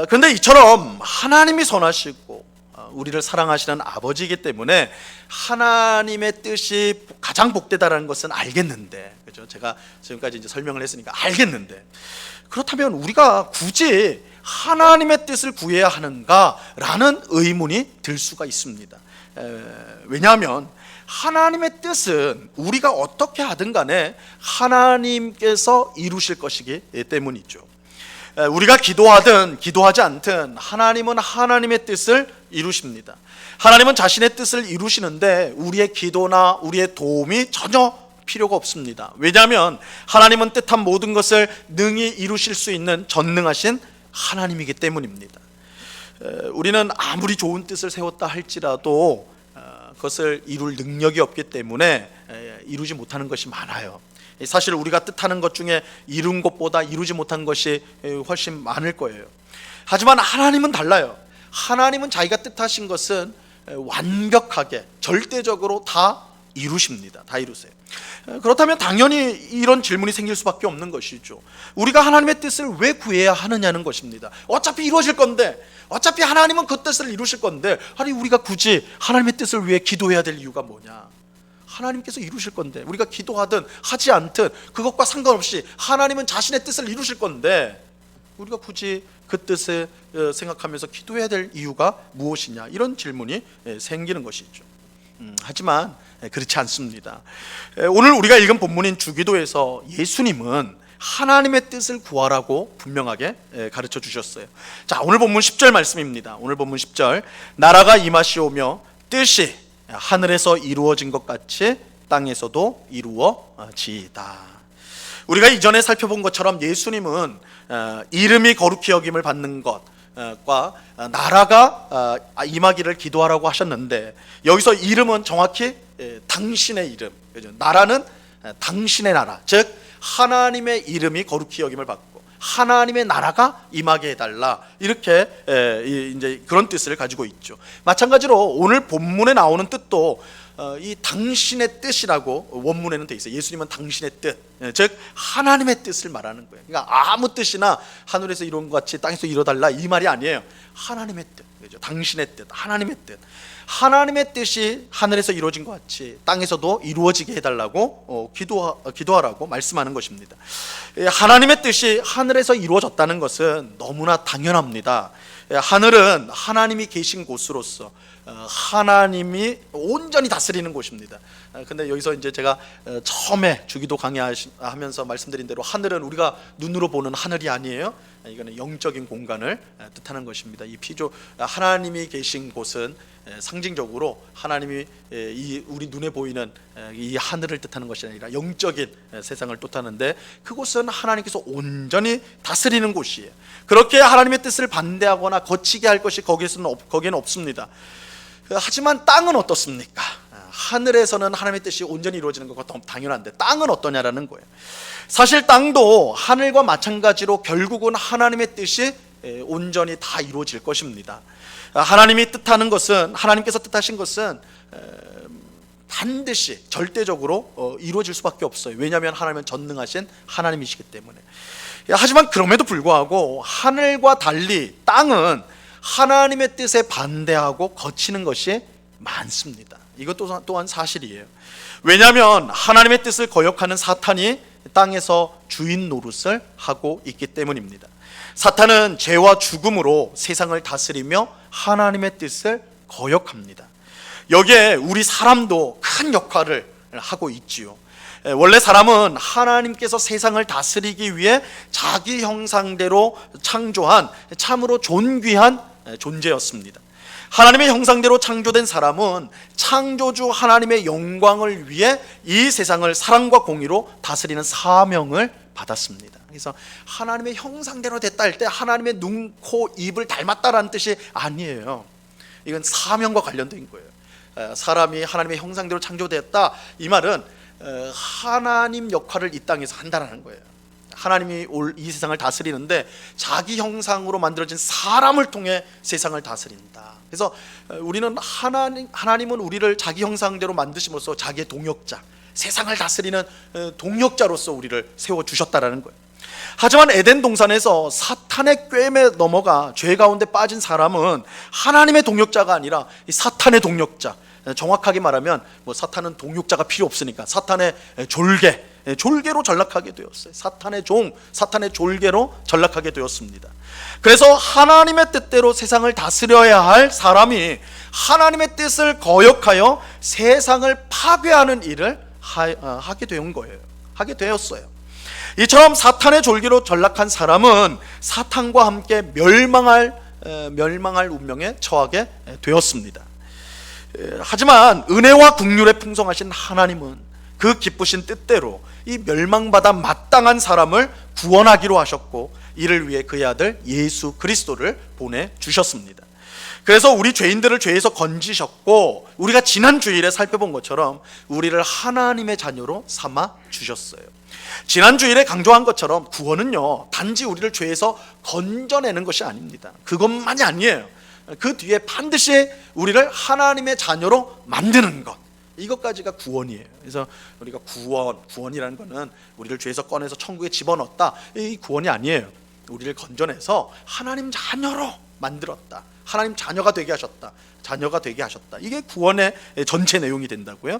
그런데 이처럼 하나님이 선하시고 우리를 사랑하시는 아버지이기 때문에 하나님의 뜻이 가장 복되다라는 것은 알겠는데, 그죠? 제가 지금까지 이제 설명을 했으니까 알겠는데, 그렇다면 우리가 굳이 하나님의 뜻을 구해야 하는가라는 의문이 들 수가 있습니다. 왜냐하면 하나님의 뜻은 우리가 어떻게 하든 간에 하나님께서 이루실 것이기 때문이죠. 우리가 기도하든 기도하지 않든 하나님은 하나님의 뜻을 이루십니다. 하나님은 자신의 뜻을 이루시는데 우리의 기도나 우리의 도움이 전혀 필요가 없습니다. 왜냐하면 하나님은 뜻한 모든 것을 능히 이루실 수 있는 전능하신 하나님이기 때문입니다. 우리는 아무리 좋은 뜻을 세웠다 할지라도 그것을 이룰 능력이 없기 때문에 이루지 못하는 것이 많아요. 사실 우리가 뜻하는 것 중에 이룬 것보다 이루지 못한 것이 훨씬 많을 거예요. 하지만 하나님은 달라요. 하나님은 자기가 뜻하신 것은 완벽하게 절대적으로 다 이루십니다. 다 이루세요. 그렇다면 당연히 이런 질문이 생길 수밖에 없는 것이죠. 우리가 하나님의 뜻을 왜 구해야 하느냐는 것입니다. 어차피 이루어질 건데, 어차피 하나님은 그 뜻을 이루실 건데, 아니 우리가 굳이 하나님의 뜻을 위해 기도해야 될 이유가 뭐냐? 하나님께서 이루실 건데, 우리가 기도하든 하지 않든 그것과 상관없이 하나님은 자신의 뜻을 이루실 건데 우리가 굳이 그 뜻을 생각하면서 기도해야 될 이유가 무엇이냐, 이런 질문이 생기는 것이죠. 하지만 그렇지 않습니다. 오늘 우리가 읽은 본문인 주기도에서 예수님은 하나님의 뜻을 구하라고 분명하게 가르쳐 주셨어요. 자, 오늘 본문 10절 말씀입니다. 오늘 본문 10절, 나라가 임하시오며 뜻이 하늘에서 이루어진 것 같이 땅에서도 이루어지이다. 우리가 이전에 살펴본 것처럼 예수님은 이름이 거룩히 여김을 받는 것과 나라가 임하기를 기도하라고 하셨는데, 여기서 이름은 정확히 당신의 이름, 나라는 당신의 나라, 즉 하나님의 이름이 거룩히 여김을 받고 하나님의 나라가 임하게 해달라, 이렇게 이제 그런 뜻을 가지고 있죠. 마찬가지로 오늘 본문에 나오는 뜻도 이 당신의 뜻이라고 원문에는 돼 있어요. 예수님은 당신의 뜻, 즉 하나님의 뜻을 말하는 거예요. 그러니까 아무 뜻이나 하늘에서 이룬 것 같이 땅에서 이뤄달라, 이 말이 아니에요. 하나님의 뜻, 그죠? 당신의 뜻, 하나님의 뜻. 하나님의 뜻이 하늘에서 이루어진 것 같이 땅에서도 이루어지게 해달라고 기도하라고 말씀하는 것입니다. 하나님의 뜻이 하늘에서 이루어졌다는 것은 너무나 당연합니다. 하늘은 하나님이 계신 곳으로서 하나님이 온전히 다스리는 곳입니다. 근데 여기서 이제 제가 처음에 주기도 강의하면서 말씀드린 대로 하늘은 우리가 눈으로 보는 하늘이 아니에요. 이거는 영적인 공간을 뜻하는 것입니다. 이 피조 하나님이 계신 곳은 상징적으로 하나님이 우리 눈에 보이는 이 하늘을 뜻하는 것이 아니라 영적인 세상을 뜻하는데, 그곳은 하나님께서 온전히 다스리는 곳이에요. 그렇게 하나님의 뜻을 반대하거나 거치게 할 것이 거기에는 없습니다. 하지만 땅은 어떻습니까? 하늘에서는 하나님의 뜻이 온전히 이루어지는 것과 당연한데 땅은 어떠냐라는 거예요. 사실 땅도 하늘과 마찬가지로 결국은 하나님의 뜻이 온전히 다 이루어질 것입니다. 하나님이 뜻하는 것은, 하나님께서 뜻하신 것은 반드시 절대적으로 이루어질 수밖에 없어요. 왜냐하면 하나님은 전능하신 하나님이시기 때문에. 하지만 그럼에도 불구하고 하늘과 달리 땅은 하나님의 뜻에 반대하고 거치는 것이 많습니다. 이것도 또한 사실이에요. 왜냐하면 하나님의 뜻을 거역하는 사탄이 땅에서 주인 노릇을 하고 있기 때문입니다. 사탄은 죄와 죽음으로 세상을 다스리며 하나님의 뜻을 거역합니다. 여기에 우리 사람도 큰 역할을 하고 있지요. 원래 사람은 하나님께서 세상을 다스리기 위해 자기 형상대로 창조한 참으로 존귀한 존재였습니다. 하나님의 형상대로 창조된 사람은 창조주 하나님의 영광을 위해 이 세상을 사랑과 공의로 다스리는 사명을 받았습니다. 그래서 하나님의 형상대로 됐다 할 때 하나님의 눈, 코, 입을 닮았다라는 뜻이 아니에요. 이건 사명과 관련된 거예요. 사람이 하나님의 형상대로 창조되었다, 이 말은 하나님 역할을 이 땅에서 한다는 거예요. 하나님이 이 세상을 다스리는데 자기 형상으로 만들어진 사람을 통해 세상을 다스린다. 그래서 우리는 하나님은 우리를 자기 형상대로 만드심으로써 자기의 동역자, 세상을 다스리는 동력자로서 우리를 세워주셨다라는 거예요. 하지만 에덴 동산에서 사탄의 꾀임에 넘어가 죄 가운데 빠진 사람은 하나님의 동력자가 아니라 이 사탄의 동력자, 정확하게 말하면 사탄은 동력자가 필요 없으니까 사탄의 졸개로 전락하게 되었어요. 사탄의 종, 사탄의 졸개로 전락하게 되었습니다. 그래서 하나님의 뜻대로 세상을 다스려야 할 사람이 하나님의 뜻을 거역하여 세상을 파괴하는 일을 하게 되었어요. 이처럼 사탄의 졸기로 전락한 사람은 사탄과 함께 멸망할 운명에 처하게 되었습니다. 하지만 은혜와 긍휼에 풍성하신 하나님은 그 기쁘신 뜻대로 이 멸망받아 마땅한 사람을 구원하기로 하셨고, 이를 위해 그의 아들 예수 그리스도를 보내주셨습니다. 그래서 우리 죄인들을 죄에서 건지셨고, 우리가 지난 주일에 살펴본 것처럼 우리를 하나님의 자녀로 삼아 주셨어요. 지난 주일에 강조한 것처럼 구원은요, 단지 우리를 죄에서 건져내는 것이 아닙니다. 그것만이 아니에요. 그 뒤에 반드시 우리를 하나님의 자녀로 만드는 것, 이것까지가 구원이에요. 그래서 우리가 구원이라는 것은 우리를 죄에서 꺼내서 천국에 집어넣었다, 이 구원이 아니에요. 우리를 건져내서 하나님 자녀로 만들었다, 하나님 자녀가 되게 하셨다, 이게 구원의 전체 내용이 된다고요.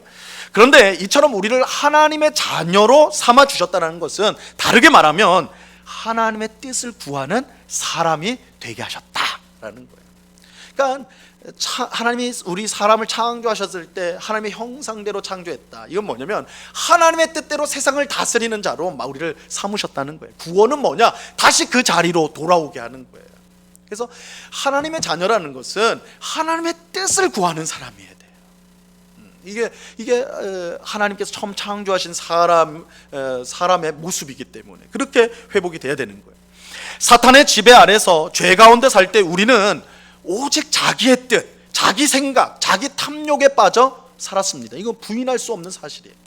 그런데 이처럼 우리를 하나님의 자녀로 삼아 주셨다는 것은 다르게 말하면 하나님의 뜻을 구하는 사람이 되게 하셨다라는 거예요. 그러니까 하나님이 우리 사람을 창조하셨을 때 하나님의 형상대로 창조했다. 이건 뭐냐면 하나님의 뜻대로 세상을 다스리는 자로 우리를 삼으셨다는 거예요. 구원은 뭐냐? 다시 그 자리로 돌아오게 하는 거예요. 그래서 하나님의 자녀라는 것은 하나님의 뜻을 구하는 사람이어야 돼요. 이게 하나님께서 처음 창조하신 사람의 모습이기 때문에 그렇게 회복이 돼야 되는 거예요. 사탄의 지배 아래서 죄 가운데 살 때 우리는 오직 자기의 뜻, 자기 생각, 자기 탐욕에 빠져 살았습니다. 이건 부인할 수 없는 사실이에요.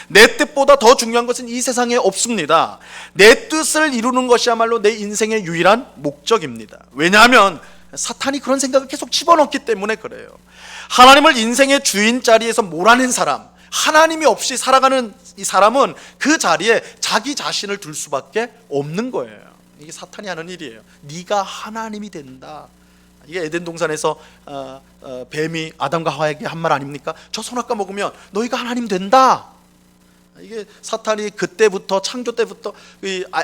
내 뜻보다 더 중요한 것은 이 세상에 없습니다. 내 뜻을 이루는 것이야말로 내 인생의 유일한 목적입니다. 왜냐하면 사탄이 그런 생각을 계속 집어넣기 때문에 그래요. 하나님을 인생의 주인 자리에서 몰아낸 사람, 하나님이 없이 살아가는 이 사람은 그 자리에 자기 자신을 둘 수밖에 없는 거예요. 이게 사탄이 하는 일이에요. 네가 하나님이 된다. 이게 에덴 동산에서 뱀이 아담과 하와에게 한 말 아닙니까? 저 선악과 먹으면 너희가 하나님 된다. 이게 사탄이 그때부터, 창조 때부터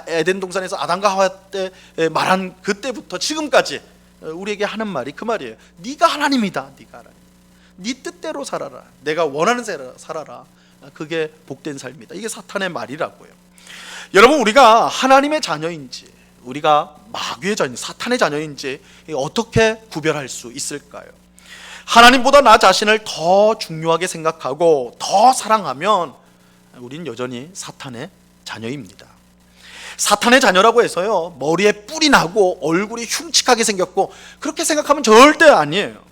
에덴 동산에서 아담과 하와 때 말한 그때부터 지금까지 우리에게 하는 말이 그 말이에요. 네가 하나님이다. 네가 하나님. 네 뜻대로 살아라. 내가 원하는 대로 살아라. 그게 복된 삶이다. 이게 사탄의 말이라고요. 여러분, 우리가 하나님의 자녀인지 우리가 마귀의 자녀, 사탄의 자녀인지 어떻게 구별할 수 있을까요? 하나님보다 나 자신을 더 중요하게 생각하고 더 사랑하면 우린 여전히 사탄의 자녀입니다. 사탄의 자녀라고 해서요, 머리에 뿔이 나고 얼굴이 흉측하게 생겼고 그렇게 생각하면 절대 아니에요.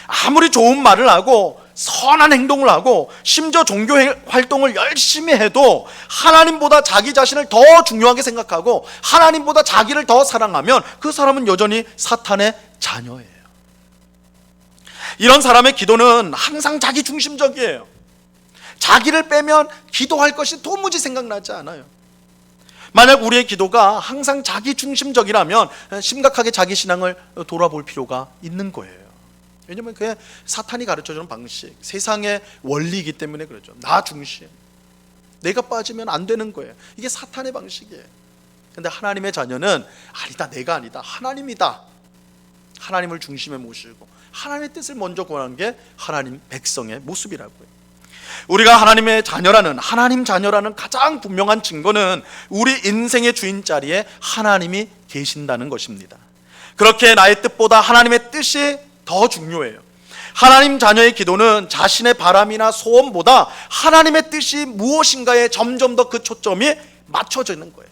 아무리 좋은 말을 하고 선한 행동을 하고 심지어 종교 활동을 열심히 해도 하나님보다 자기 자신을 더 중요하게 생각하고 하나님보다 자기를 더 사랑하면 그 사람은 여전히 사탄의 자녀예요. 이런 사람의 기도는 항상 자기 중심적이에요. 자기를 빼면 기도할 것이 도무지 생각나지 않아요. 만약 우리의 기도가 항상 자기 중심적이라면 심각하게 자기 신앙을 돌아볼 필요가 있는 거예요. 왜냐면 그게 사탄이 가르쳐주는 방식, 세상의 원리이기 때문에 그렇죠. 나 중심, 내가 빠지면 안 되는 거예요. 이게 사탄의 방식이에요. 근데 하나님의 자녀는 아니다, 내가 아니다, 하나님이다. 하나님을 중심에 모시고 하나님의 뜻을 먼저 구하는 게 하나님 백성의 모습이라고요. 우리가 하나님의 자녀라는, 하나님 자녀라는 가장 분명한 증거는 우리 인생의 주인 자리에 하나님이 계신다는 것입니다. 그렇게 나의 뜻보다 하나님의 뜻이 더 중요해요. 하나님 자녀의 기도는 자신의 바람이나 소원보다 하나님의 뜻이 무엇인가에 점점 더 그 초점이 맞춰지는 거예요.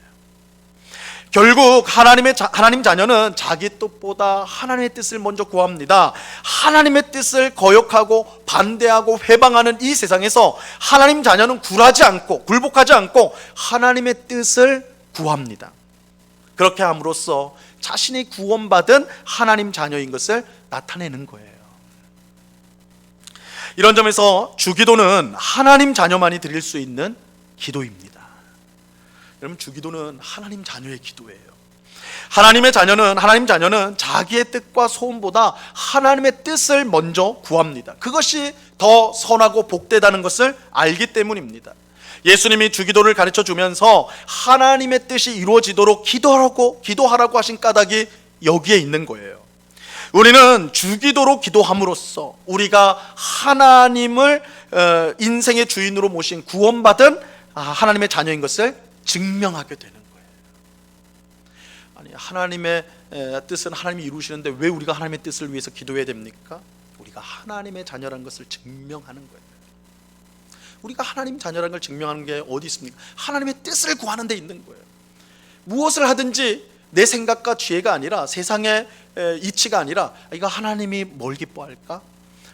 결국 하나님 자녀는 자기 뜻보다 하나님의 뜻을 먼저 구합니다. 하나님의 뜻을 거역하고 반대하고 회방하는 이 세상에서 하나님 자녀는 굴복하지 않고 하나님의 뜻을 구합니다. 그렇게 함으로써 자신이 구원받은 하나님 자녀인 것을 나타내는 거예요. 이런 점에서 주기도는 하나님 자녀만이 드릴 수 있는 기도입니다. 여러분, 주기도는 하나님 자녀의 기도예요. 하나님 자녀는 자기의 뜻과 소원보다 하나님의 뜻을 먼저 구합니다. 그것이 더 선하고 복되다는 것을 알기 때문입니다. 예수님이 주기도를 가르쳐 주면서 하나님의 뜻이 이루어지도록 기도하라고 하신 까닭이 여기에 있는 거예요. 우리는 주기도로 기도함으로써 우리가 하나님을 인생의 주인으로 모신 구원받은 하나님의 자녀인 것을 증명하게 되는 거예요. 아니, 하나님의 뜻은 하나님이 이루시는데 왜 우리가 하나님의 뜻을 위해서 기도해야 됩니까? 우리가 하나님의 자녀라는 것을 증명하는 거예요. 우리가 하나님 자녀라는 걸 증명하는 게 어디 있습니까? 하나님의 뜻을 구하는 데 있는 거예요. 무엇을 하든지 내 생각과 지혜가 아니라 세상의 이치가 아니라 이거 하나님이 뭘 기뻐할까?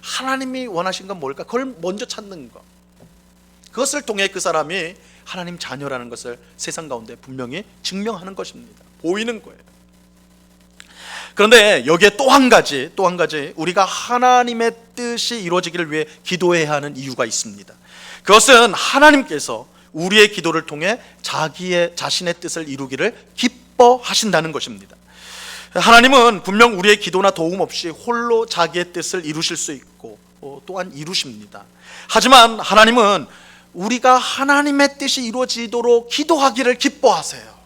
하나님이 원하신 건 뭘까? 그걸 먼저 찾는 것. 그것을 통해 그 사람이 하나님 자녀라는 것을 세상 가운데 분명히 증명하는 것입니다. 보이는 거예요. 그런데 여기에 또 한 가지 우리가 하나님의 뜻이 이루어지기를 위해 기도해야 하는 이유가 있습니다. 그것은 하나님께서 우리의 기도를 통해 자신의 뜻을 이루기를 기뻐하신다는 것입니다. 하나님은 분명 우리의 기도나 도움 없이 홀로 자기의 뜻을 이루실 수 있고 또한 이루십니다. 하지만 하나님은 우리가 하나님의 뜻이 이루어지도록 기도하기를 기뻐하세요.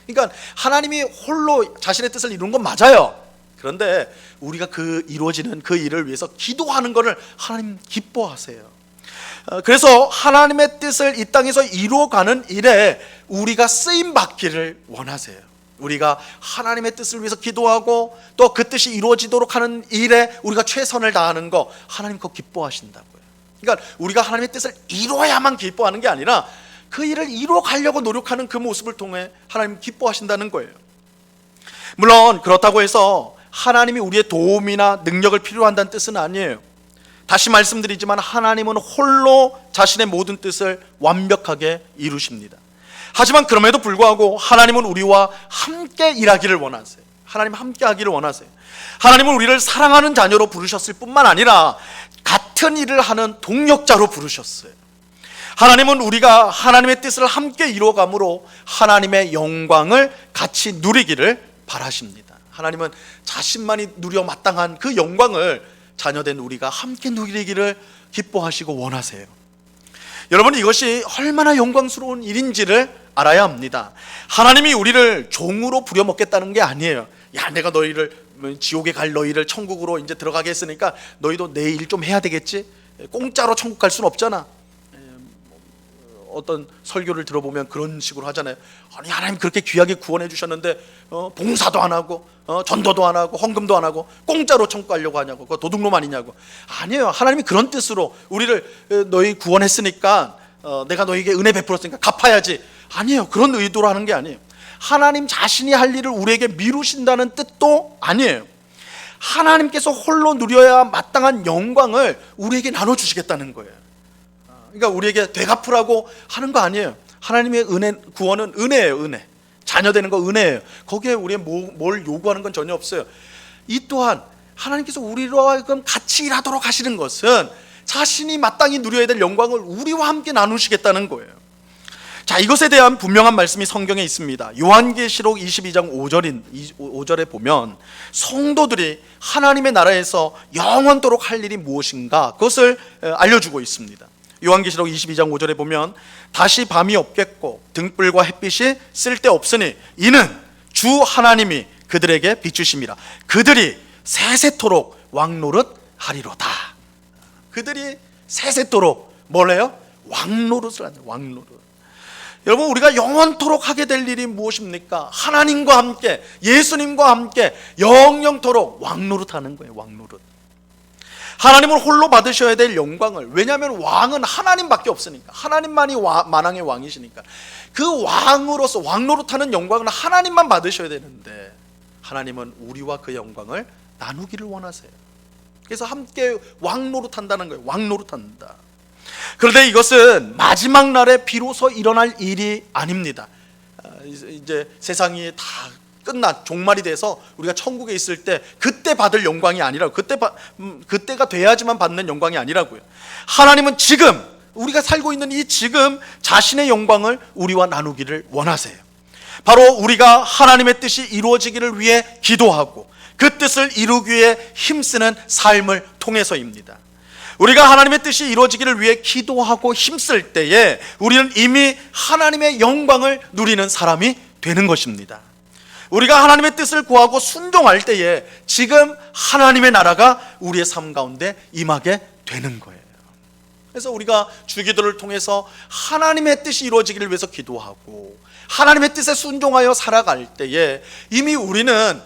그러니까 하나님이 홀로 자신의 뜻을 이루는 건 맞아요. 그런데 우리가 이루어지는 그 일을 위해서 기도하는 것을 하나님 기뻐하세요. 그래서 하나님의 뜻을 이 땅에서 이루어가는 일에 우리가 쓰임 받기를 원하세요. 우리가 하나님의 뜻을 위해서 기도하고 또 그 뜻이 이루어지도록 하는 일에 우리가 최선을 다하는 거 하나님 그거 기뻐하신다고요. 그러니까 우리가 하나님의 뜻을 이루어야만 기뻐하는 게 아니라 그 일을 이루어가려고 노력하는 그 모습을 통해 하나님 기뻐하신다는 거예요. 물론 그렇다고 해서 하나님이 우리의 도움이나 능력을 필요로 한다는 뜻은 아니에요. 다시 말씀드리지만 하나님은 홀로 자신의 모든 뜻을 완벽하게 이루십니다. 하지만 그럼에도 불구하고 하나님은 우리와 함께 일하기를 원하세요. 하나님 함께 하기를 원하세요. 하나님은 우리를 사랑하는 자녀로 부르셨을 뿐만 아니라 같은 일을 하는 동력자로 부르셨어요. 하나님은 우리가 하나님의 뜻을 함께 이루어감으로 하나님의 영광을 같이 누리기를 바라십니다. 하나님은 자신만이 누려 마땅한 그 영광을 자녀된 우리가 함께 누리기를 기뻐하시고 원하세요. 여러분, 이것이 얼마나 영광스러운 일인지를 알아야 합니다. 하나님이 우리를 종으로 부려먹겠다는 게 아니에요. 야, 내가 너희를 지옥에 갈 너희를 천국으로 이제 들어가게 했으니까 너희도 내 일 좀 해야 되겠지? 공짜로 천국 갈 수는 없잖아. 어떤 설교를 들어보면 그런 식으로 하잖아요. 아니, 하나님 그렇게 귀하게 구원해 주셨는데 봉사도 안 하고 전도도 안 하고 헌금도 안 하고 공짜로 천국 가려고 하냐고. 그거 도둑놈 아니냐고. 아니에요. 하나님이 그런 뜻으로 우리를 너희 구원했으니까 내가 너희에게 은혜 베풀었으니까 갚아야지. 아니에요. 그런 의도로 하는 게 아니에요. 하나님 자신이 할 일을 우리에게 미루신다는 뜻도 아니에요. 하나님께서 홀로 누려야 마땅한 영광을 우리에게 나눠주시겠다는 거예요. 그러니까 우리에게 되갚으라고 하는 거 아니에요. 하나님의 은혜, 구원은 은혜예요. 은혜. 자녀되는 거 은혜예요. 거기에 우리의 뭘 요구하는 건 전혀 없어요. 이 또한 하나님께서 우리와 하여금 같이 일하도록 하시는 것은 자신이 마땅히 누려야 될 영광을 우리와 함께 나누시겠다는 거예요. 자, 이것에 대한 분명한 말씀이 성경에 있습니다. 요한계시록 22장 5절에 보면 성도들이 하나님의 나라에서 영원토록 할 일이 무엇인가 그것을 알려주고 있습니다. 요한계시록 22장 5절에 보면 다시 밤이 없겠고 등불과 햇빛이 쓸데없으니 이는 주 하나님이 그들에게 비추심이라. 그들이 세세토록 왕노릇하리로다. 그들이 세세토록 뭘 해요? 왕노릇을 하죠. 왕노릇. 여러분, 우리가 영원토록 하게 될 일이 무엇입니까? 하나님과 함께, 예수님과 함께 영영토록 왕노릇하는 거예요. 왕노릇. 하나님을 홀로 받으셔야 될 영광을, 왜냐하면 왕은 하나님밖에 없으니까, 하나님만이 만왕의 왕이시니까 그 왕으로서 왕노릇하는 영광은 하나님만 받으셔야 되는데 하나님은 우리와 그 영광을 나누기를 원하세요. 그래서 함께 왕노릇한다는 거예요. 왕노릇한다. 그런데 이것은 마지막 날에 비로소 일어날 일이 아닙니다. 이제 세상이 다 끝난 종말이 돼서 우리가 천국에 있을 때 그때 받을 영광이 아니라고, 그때가 돼야지만 받는 영광이 아니라고요. 하나님은 지금 우리가 살고 있는 이 지금 자신의 영광을 우리와 나누기를 원하세요. 바로 우리가 하나님의 뜻이 이루어지기를 위해 기도하고 그 뜻을 이루기 위해 힘쓰는 삶을 통해서입니다. 우리가 하나님의 뜻이 이루어지기를 위해 기도하고 힘쓸 때에 우리는 이미 하나님의 영광을 누리는 사람이 되는 것입니다. 우리가 하나님의 뜻을 구하고 순종할 때에 지금 하나님의 나라가 우리의 삶 가운데 임하게 되는 거예요. 그래서 우리가 주기도를 통해서 하나님의 뜻이 이루어지기를 위해서 기도하고 하나님의 뜻에 순종하여 살아갈 때에 이미 우리는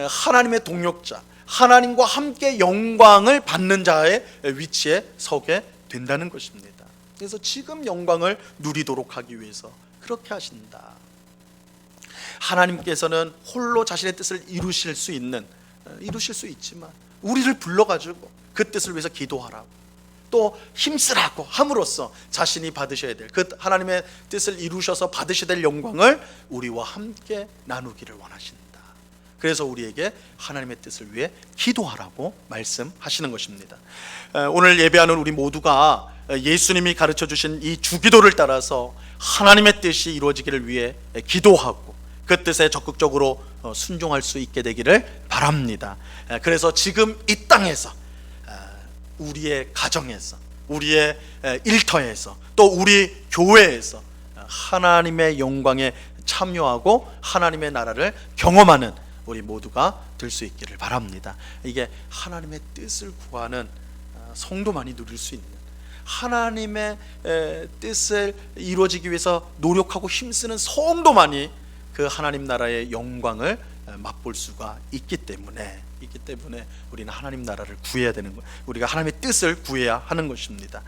하나님의 동력자, 하나님과 함께 영광을 받는 자의 위치에 서게 된다는 것입니다. 그래서 지금 영광을 누리도록 하기 위해서 그렇게 하신다. 하나님께서는 홀로 자신의 뜻을 이루실 수 있지만 우리를 불러가지고 그 뜻을 위해서 기도하라고 또 힘쓰라고 함으로써 자신이 받으셔야 될 그 하나님의 뜻을 이루셔서 받으셔야 될 영광을 우리와 함께 나누기를 원하신다. 그래서 우리에게 하나님의 뜻을 위해 기도하라고 말씀하시는 것입니다. 오늘 예배하는 우리 모두가 예수님이 가르쳐 주신 이 주기도를 따라서 하나님의 뜻이 이루어지기를 위해 기도하고 그 뜻에 적극적으로 순종할 수 있게 되기를 바랍니다. 그래서 지금 이 땅에서 우리의 가정에서, 우리의 일터에서, 또 우리 교회에서 하나님의 영광에 참여하고 하나님의 나라를 경험하는 우리 모두가 될 수 있기를 바랍니다. 이게 하나님의 뜻을 구하는 성도만이 누릴 수 있는, 하나님의 뜻을 이루어지기 위해서 노력하고 힘쓰는 성도만이 그 하나님 나라의 영광을 맛볼 수가 있기 때문에 우리는 하나님 나라를 구해야 되는 거예요. 우리가 하나님의 뜻을 구해야 하는 것입니다.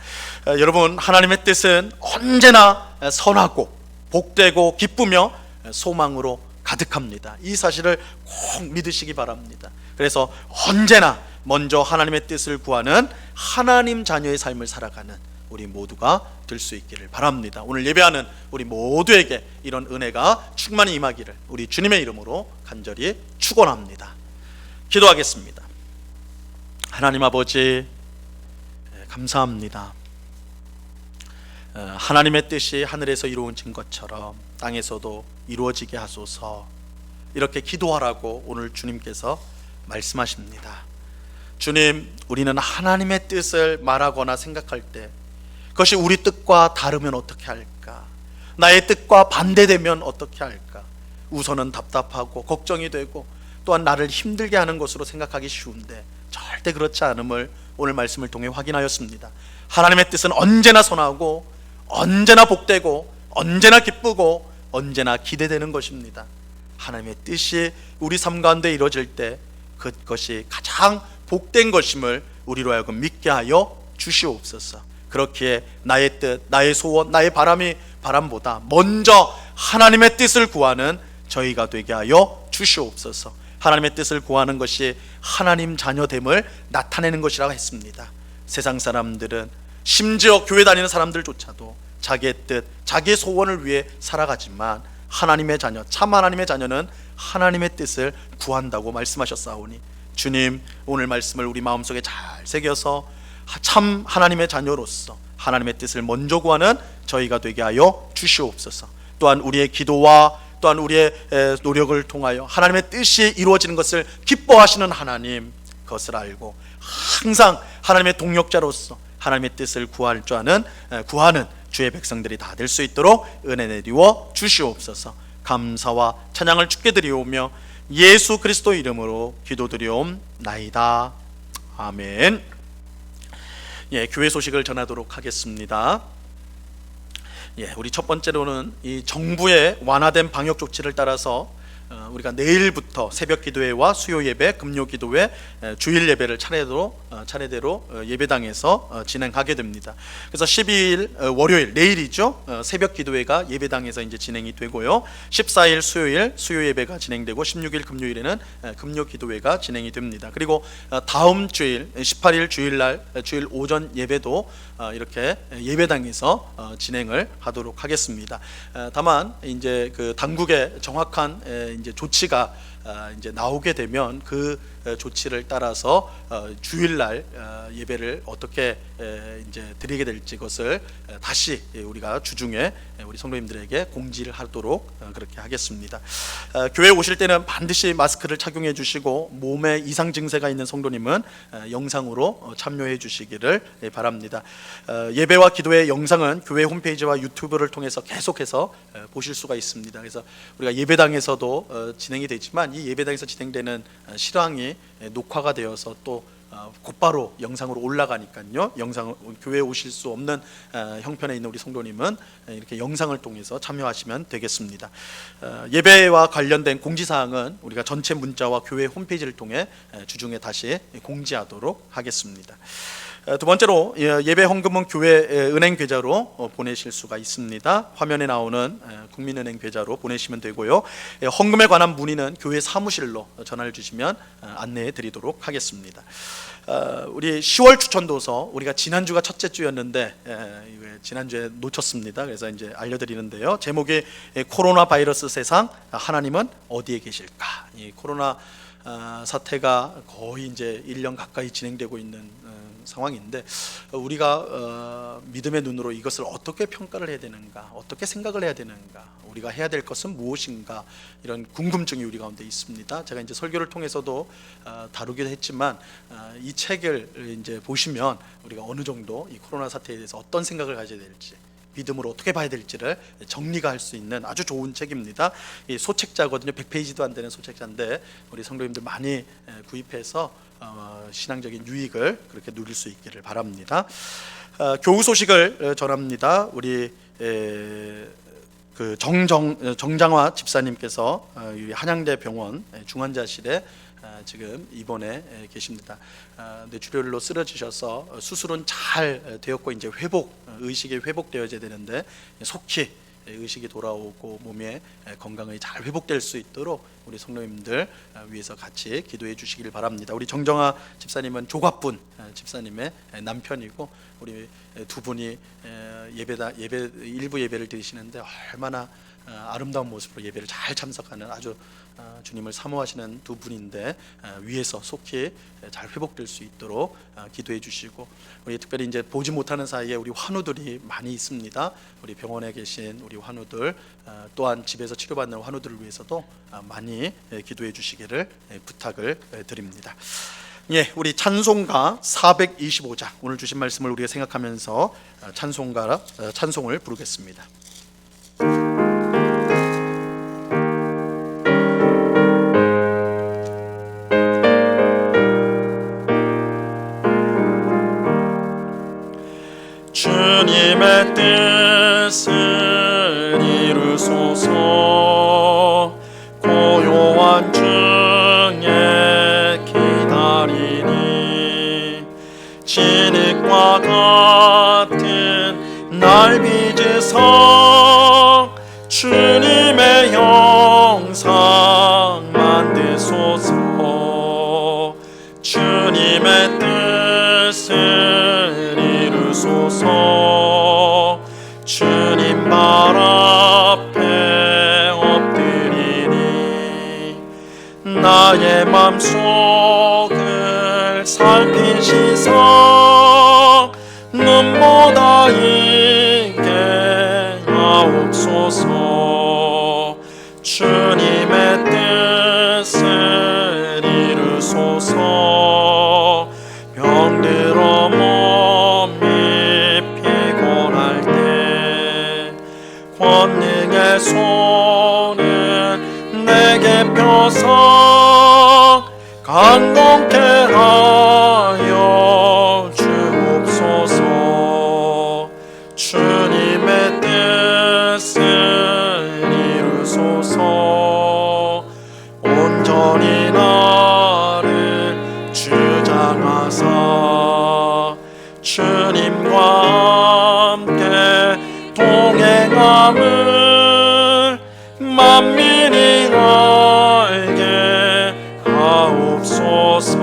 여러분, 하나님의 뜻은 언제나 선하고 복되고 기쁘며 소망으로 가득합니다. 이 사실을 꼭 믿으시기 바랍니다. 그래서 언제나 먼저 하나님의 뜻을 구하는 하나님 자녀의 삶을 살아가는 우리 모두가 될 수 있기를 바랍니다. 오늘 예배하는 우리 모두에게 이런 은혜가 충만히 임하기를 우리 주님의 이름으로 간절히 축원합니다. 기도하겠습니다. 하나님 아버지, 감사합니다. 하나님의 뜻이 하늘에서 이루어진 것처럼 땅에서도 이루어지게 하소서. 이렇게 기도하라고 오늘 주님께서 말씀하십니다. 주님, 우리는 하나님의 뜻을 말하거나 생각할 때 그것이 우리 뜻과 다르면 어떻게 할까? 나의 뜻과 반대되면 어떻게 할까? 우선은 답답하고 걱정이 되고 또한 나를 힘들게 하는 것으로 생각하기 쉬운데 절대 그렇지 않음을 오늘 말씀을 통해 확인하였습니다. 하나님의 뜻은 언제나 선하고 언제나 복되고 언제나 기쁘고 언제나 기대되는 것입니다. 하나님의 뜻이 우리 삶 가운데 이루어질 때 그것이 가장 복된 것임을 우리로 하여금 믿게 하여 주시옵소서. 그렇기에 나의 뜻, 나의 소원, 나의 바람보다 먼저 하나님의 뜻을 구하는 저희가 되게 하여 주시옵소서. 하나님의 뜻을 구하는 것이 하나님 자녀됨을 나타내는 것이라고 했습니다. 세상 사람들은, 심지어 교회 다니는 사람들조차도 자기의 뜻, 자기의 소원을 위해 살아가지만 하나님의 자녀, 참 하나님의 자녀는 하나님의 뜻을 구한다고 말씀하셨사오니 주님, 오늘 말씀을 우리 마음속에 잘 새겨서 참 하나님의 자녀로서 하나님의 뜻을 먼저 구하는 저희가 되게 하여 주시옵소서. 또한 우리의 기도와 또한 우리의 노력을 통하여 하나님의 뜻이 이루어지는 것을 기뻐하시는 하나님, 그것을 알고 항상 하나님의 동력자로서 하나님의 뜻을 구하는 주의 백성들이 다 될 수 있도록 은혜 내리워 주시옵소서. 감사와 찬양을 주께 드리오며 예수 그리스도 이름으로 기도드리옵나이다. 아멘. 교회 소식을 전하도록 하겠습니다. 우리 첫 번째로는 이 정부의 완화된 방역 조치를 따라서 우리가 내일부터 새벽 기도회와 수요 예배, 금요 기도회, 주일 예배를 차례대로 예배당에서 진행하게 됩니다. 그래서 12일 월요일, 내일이죠. 새벽 기도회가 예배당에서 이제 진행이 되고요. 14일 수요일 수요 예배가 진행되고 16일 금요일에는 금요 기도회가 진행이 됩니다. 그리고 다음 주일 18일 주일날 주일 오전 예배도 이렇게 예배당에서 진행을 하도록 하겠습니다. 다만 이제 그 당국의 정확한 이제 조치가 이제 나오게 되면 그 조치를 따라서 주일날 예배를 어떻게 이제 드리게 될지 것을 다시 우리가 주중에 우리 성도님들에게 공지를 하도록 그렇게 하겠습니다. 교회 오실 때는 반드시 마스크를 착용해 주시고 몸에 이상 증세가 있는 성도님은 영상으로 참여해 주시기를 바랍니다. 예배와 기도의 영상은 교회 홈페이지와 유튜브를 통해서 계속해서 보실 수가 있습니다. 그래서 우리가 예배당에서도 진행이 되지만 이 예배당에서 진행되는 실황이 녹화가 되어서 또 곧바로 영상으로 올라가니까요. 영상 교회에 오실 수 없는 형편에 있는 우리 성도님은 이렇게 영상을 통해서 참여하시면 되겠습니다. 예배와 관련된 공지사항은 우리가 전체 문자와 교회 홈페이지를 통해 주중에 다시 공지하도록 하겠습니다. 두 번째로 예배 헌금은 교회 은행 계좌로 보내실 수가 있습니다. 화면에 나오는 국민은행 계좌로 보내시면 되고요. 헌금에 관한 문의는 교회 사무실로 전화를 주시면 안내해 드리도록 하겠습니다. 우리 10월 추천도서 우리가 지난주가 첫째 주였는데 지난주에 놓쳤습니다. 그래서 이제 알려드리는데요. 제목이 코로나 바이러스 세상 하나님은 어디에 계실까? 이 코로나 사태가 거의 이제 1년 가까이 진행되고 있는 상황인데 우리가 믿음의 눈으로 이것을 어떻게 평가를 해야 되는가, 어떻게 생각을 해야 되는가, 우리가 해야 될 것은 무엇인가, 이런 궁금증이 우리 가운데 있습니다. 제가 이제 설교를 통해서도 다루기도 했지만 이 책을 이제 보시면 우리가 어느 정도 이 코로나 사태에 대해서 어떤 생각을 가져야 될지, 믿음으로 어떻게 봐야 될지를 정리가 할 수 있는 아주 좋은 책입니다. 이 소책자거든요. 100페이지도 안 되는 소책자인데 우리 성도님들 많이 구입해서 신앙적인 유익을 그렇게 누릴 수 있기를 바랍니다. 교우 소식을 전합니다. 우리 그 정장화 집사님께서 한양대 병원 중환자실에 지금 입원해 계십니다. 뇌출혈로 쓰러지셔서 수술은 잘 되었고 이제 의식이 회복되어야 되는데 속히 의식이 돌아오고 몸의 건강이 잘 회복될 수 있도록 우리 성도님들 위해서 같이 기도해 주시길 바랍니다. 우리 정정아 집사님은 조갑분 집사님의 남편이고 우리 두 분이 일부 예배를 드리시는데 얼마나 아름다운 모습으로 예배를 잘 참석하는 아주 주님을 사모하시는 두 분인데 위에서 속히 잘 회복될 수 있도록 기도해 주시고, 우리 특별히 이제 보지 못하는 사이에 우리 환우들이 많이 있습니다. 우리 병원에 계신 우리 환우들 또한 집에서 치료받는 환우들을 위해서도 많이 기도해 주시기를 부탁을 드립니다. 예, 우리 찬송가 425장 오늘 주신 말씀을 우리가 생각하면서 찬송을 부르겠습니다. 주님의 뜻을 이루소서. 고요한 중에 기다리니 진흙과 같은 날 빚으사 주님의 형상 만드소서. 주님의 뜻을 이루소서. 주님 발 앞에 엎드리니 나의 맘속을 살피시사 눈보다 있게 하옵소서. 주님의 뜻을 이루소서. 병들어 몸이 피곤할 때 권능의 손을 내게 펴서 감동케 하여 주옵소서. 주님의 뜻을 이루소서. 온전히 나를 주장하사 주님과 함께 동행함을 만민이 알게 하옵소서.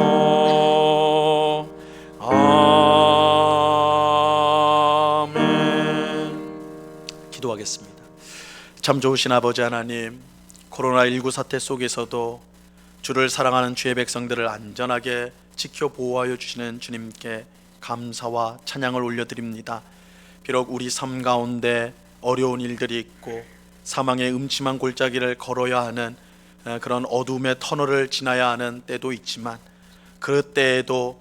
아멘. 기도하겠습니다. 참 좋으신 아버지 하나님, 코로나19 사태 속에서도 주를 사랑하는 주의 백성들을 안전하게 지켜 보호하여 주시는 주님께 감사와 찬양을 올려드립니다. 비록 우리 삶 가운데 어려운 일들이 있고 사망의 음침한 골짜기를 걸어야 하는 그런 어둠의 터널을 지나야 하는 때도 있지만, 그 때에도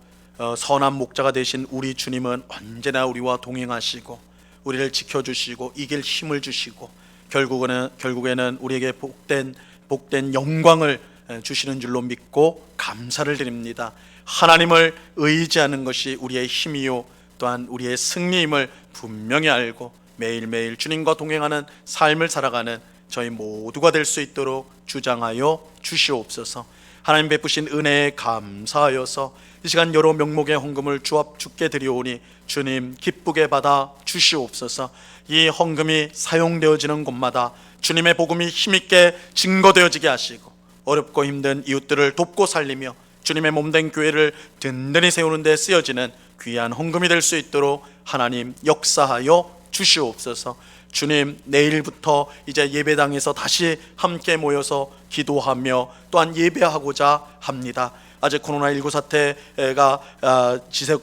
선한 목자가 되신 우리 주님은 언제나 우리와 동행하시고 우리를 지켜주시고 이길 힘을 주시고 결국에는 우리에게 복된 영광을 주시는 줄로 믿고 감사를 드립니다. 하나님을 의지하는 것이 우리의 힘이요 또한 우리의 승리임을 분명히 알고 매일매일 주님과 동행하는 삶을 살아가는 저희 모두가 될 수 있도록 주장하여 주시옵소서. 하나님 베푸신 은혜에 감사하여서 이 시간 여러 명목의 헌금을 주께 드리오니 주님 기쁘게 받아 주시옵소서. 이 헌금이 사용되어지는 곳마다 주님의 복음이 힘있게 증거되어지게 하시고 어렵고 힘든 이웃들을 돕고 살리며 주님의 몸된 교회를 든든히 세우는 데 쓰여지는 귀한 헌금이 될 수 있도록 하나님 역사하여 주시옵소서. 주님, 내일부터 이제 예배당에서 다시 함께 모여서 기도하며 또한 예배하고자 합니다. 아직 코로나19 사태가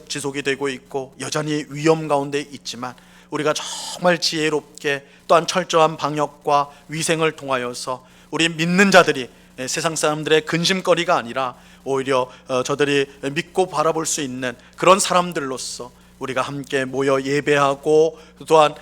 지속이 되고 있고 여전히 위험 가운데 있지만 우리가 정말 지혜롭게 또한 철저한 방역과 위생을 통하여서 우리 믿는 자들이 세상 사람들의 근심거리가 아니라 오히려 저들이 믿고 바라볼 수 있는 그런 사람들로서 우리가 함께 모여 예배하고 또한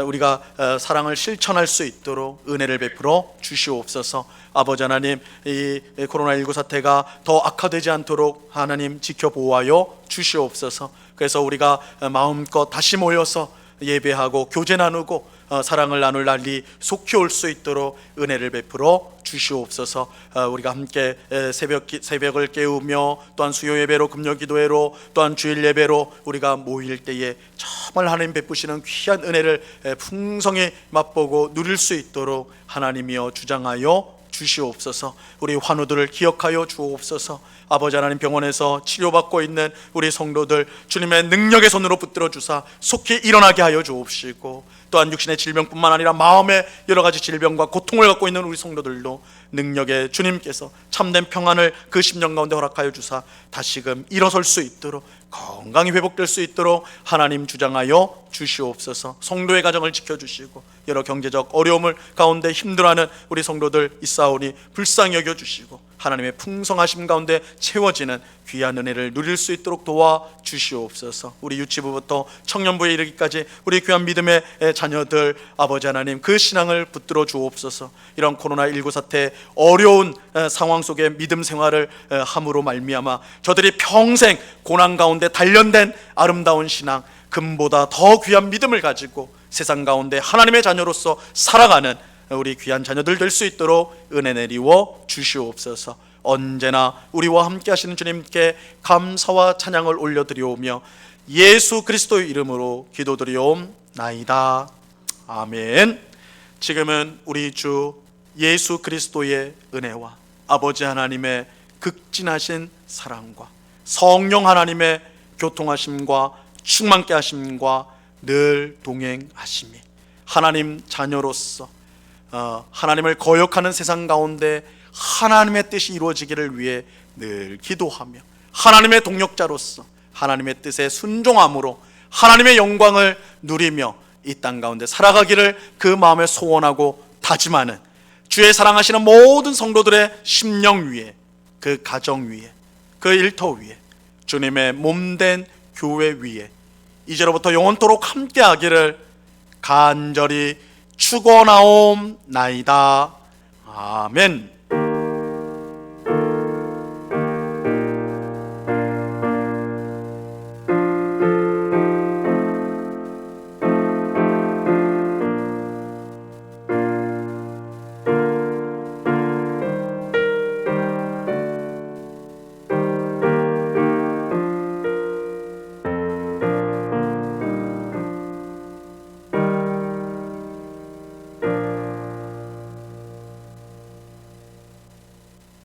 우리가 사랑을 실천할 수 있도록 은혜를 베풀어 주시옵소서. 아버지 하나님, 이 코로나19 사태가 더 악화되지 않도록 하나님 지켜보호하여 주시옵소서. 그래서 우리가 마음껏 다시 모여서 예배하고 교제 나누고 사랑을 나눌 날이 속히 올 수 있도록 은혜를 베풀어 주시옵소서. 우리가 함께 새벽을 깨우며 또한 수요 예배로 금요 기도회로 또한 주일 예배로 우리가 모일 때에 정말 하나님 베푸시는 귀한 은혜를 풍성히 맛보고 누릴 수 있도록 하나님이여 주장하여 주시옵소서. 우리 환우들을 기억하여 주옵소서. 아버지 하나님, 병원에서 치료받고 있는 우리 성도들 주님의 능력의 손으로 붙들어 주사 속히 일어나게 하여 주옵시고, 또한 육신의 질병뿐만 아니라 마음의 여러 가지 질병과 고통을 갖고 있는 우리 성도들도 능력의 주님께서 참된 평안을 그 심령 가운데 허락하여 주사 다시금 일어설 수 있도록 건강히 회복될 수 있도록 하나님 주장하여 주시옵소서. 성도의 가정을 지켜주시고 여러 경제적 어려움을 가운데 힘들어하는 우리 성도들 있사오니 불쌍히 여겨주시고 하나님의 풍성하심 가운데 채워지는 귀한 은혜를 누릴 수 있도록 도와주시옵소서. 우리 유치부부터 청년부에 이르기까지 우리 귀한 믿음의 자녀들 아버지 하나님 그 신앙을 붙들어 주옵소서. 이런 코로나19 사태 어려운 상황 속에 믿음 생활을 함으로 말미암아 저들이 평생 고난 가운데 단련된 아름다운 신앙, 금보다 더 귀한 믿음을 가지고 세상 가운데 하나님의 자녀로서 살아가는 우리 귀한 자녀들 될 수 있도록 은혜 내리워 주시옵소서. 언제나 우리와 함께 하시는 주님께 감사와 찬양을 올려드리오며 예수 그리스도의 이름으로 기도드리옵나이다. 아멘. 지금은 우리 주 예수 그리스도의 은혜와 아버지 하나님의 극진하신 사랑과 성령 하나님의 교통하심과 충만케 하심과 늘 동행하심이 하나님 자녀로서 하나님을 거역하는 세상 가운데 하나님의 뜻이 이루어지기를 위해 늘 기도하며 하나님의 동역자로서 하나님의 뜻에 순종함으로 하나님의 영광을 누리며 이 땅 가운데 살아가기를 그 마음에 소원하고 다짐하는 주의 사랑하시는 모든 성도들의 심령 위에, 그 가정 위에, 그 일터 위에, 주님의 몸된 교회 위에 이제로부터 영원토록 함께하기를 간절히 축원하옵나이다. 아멘.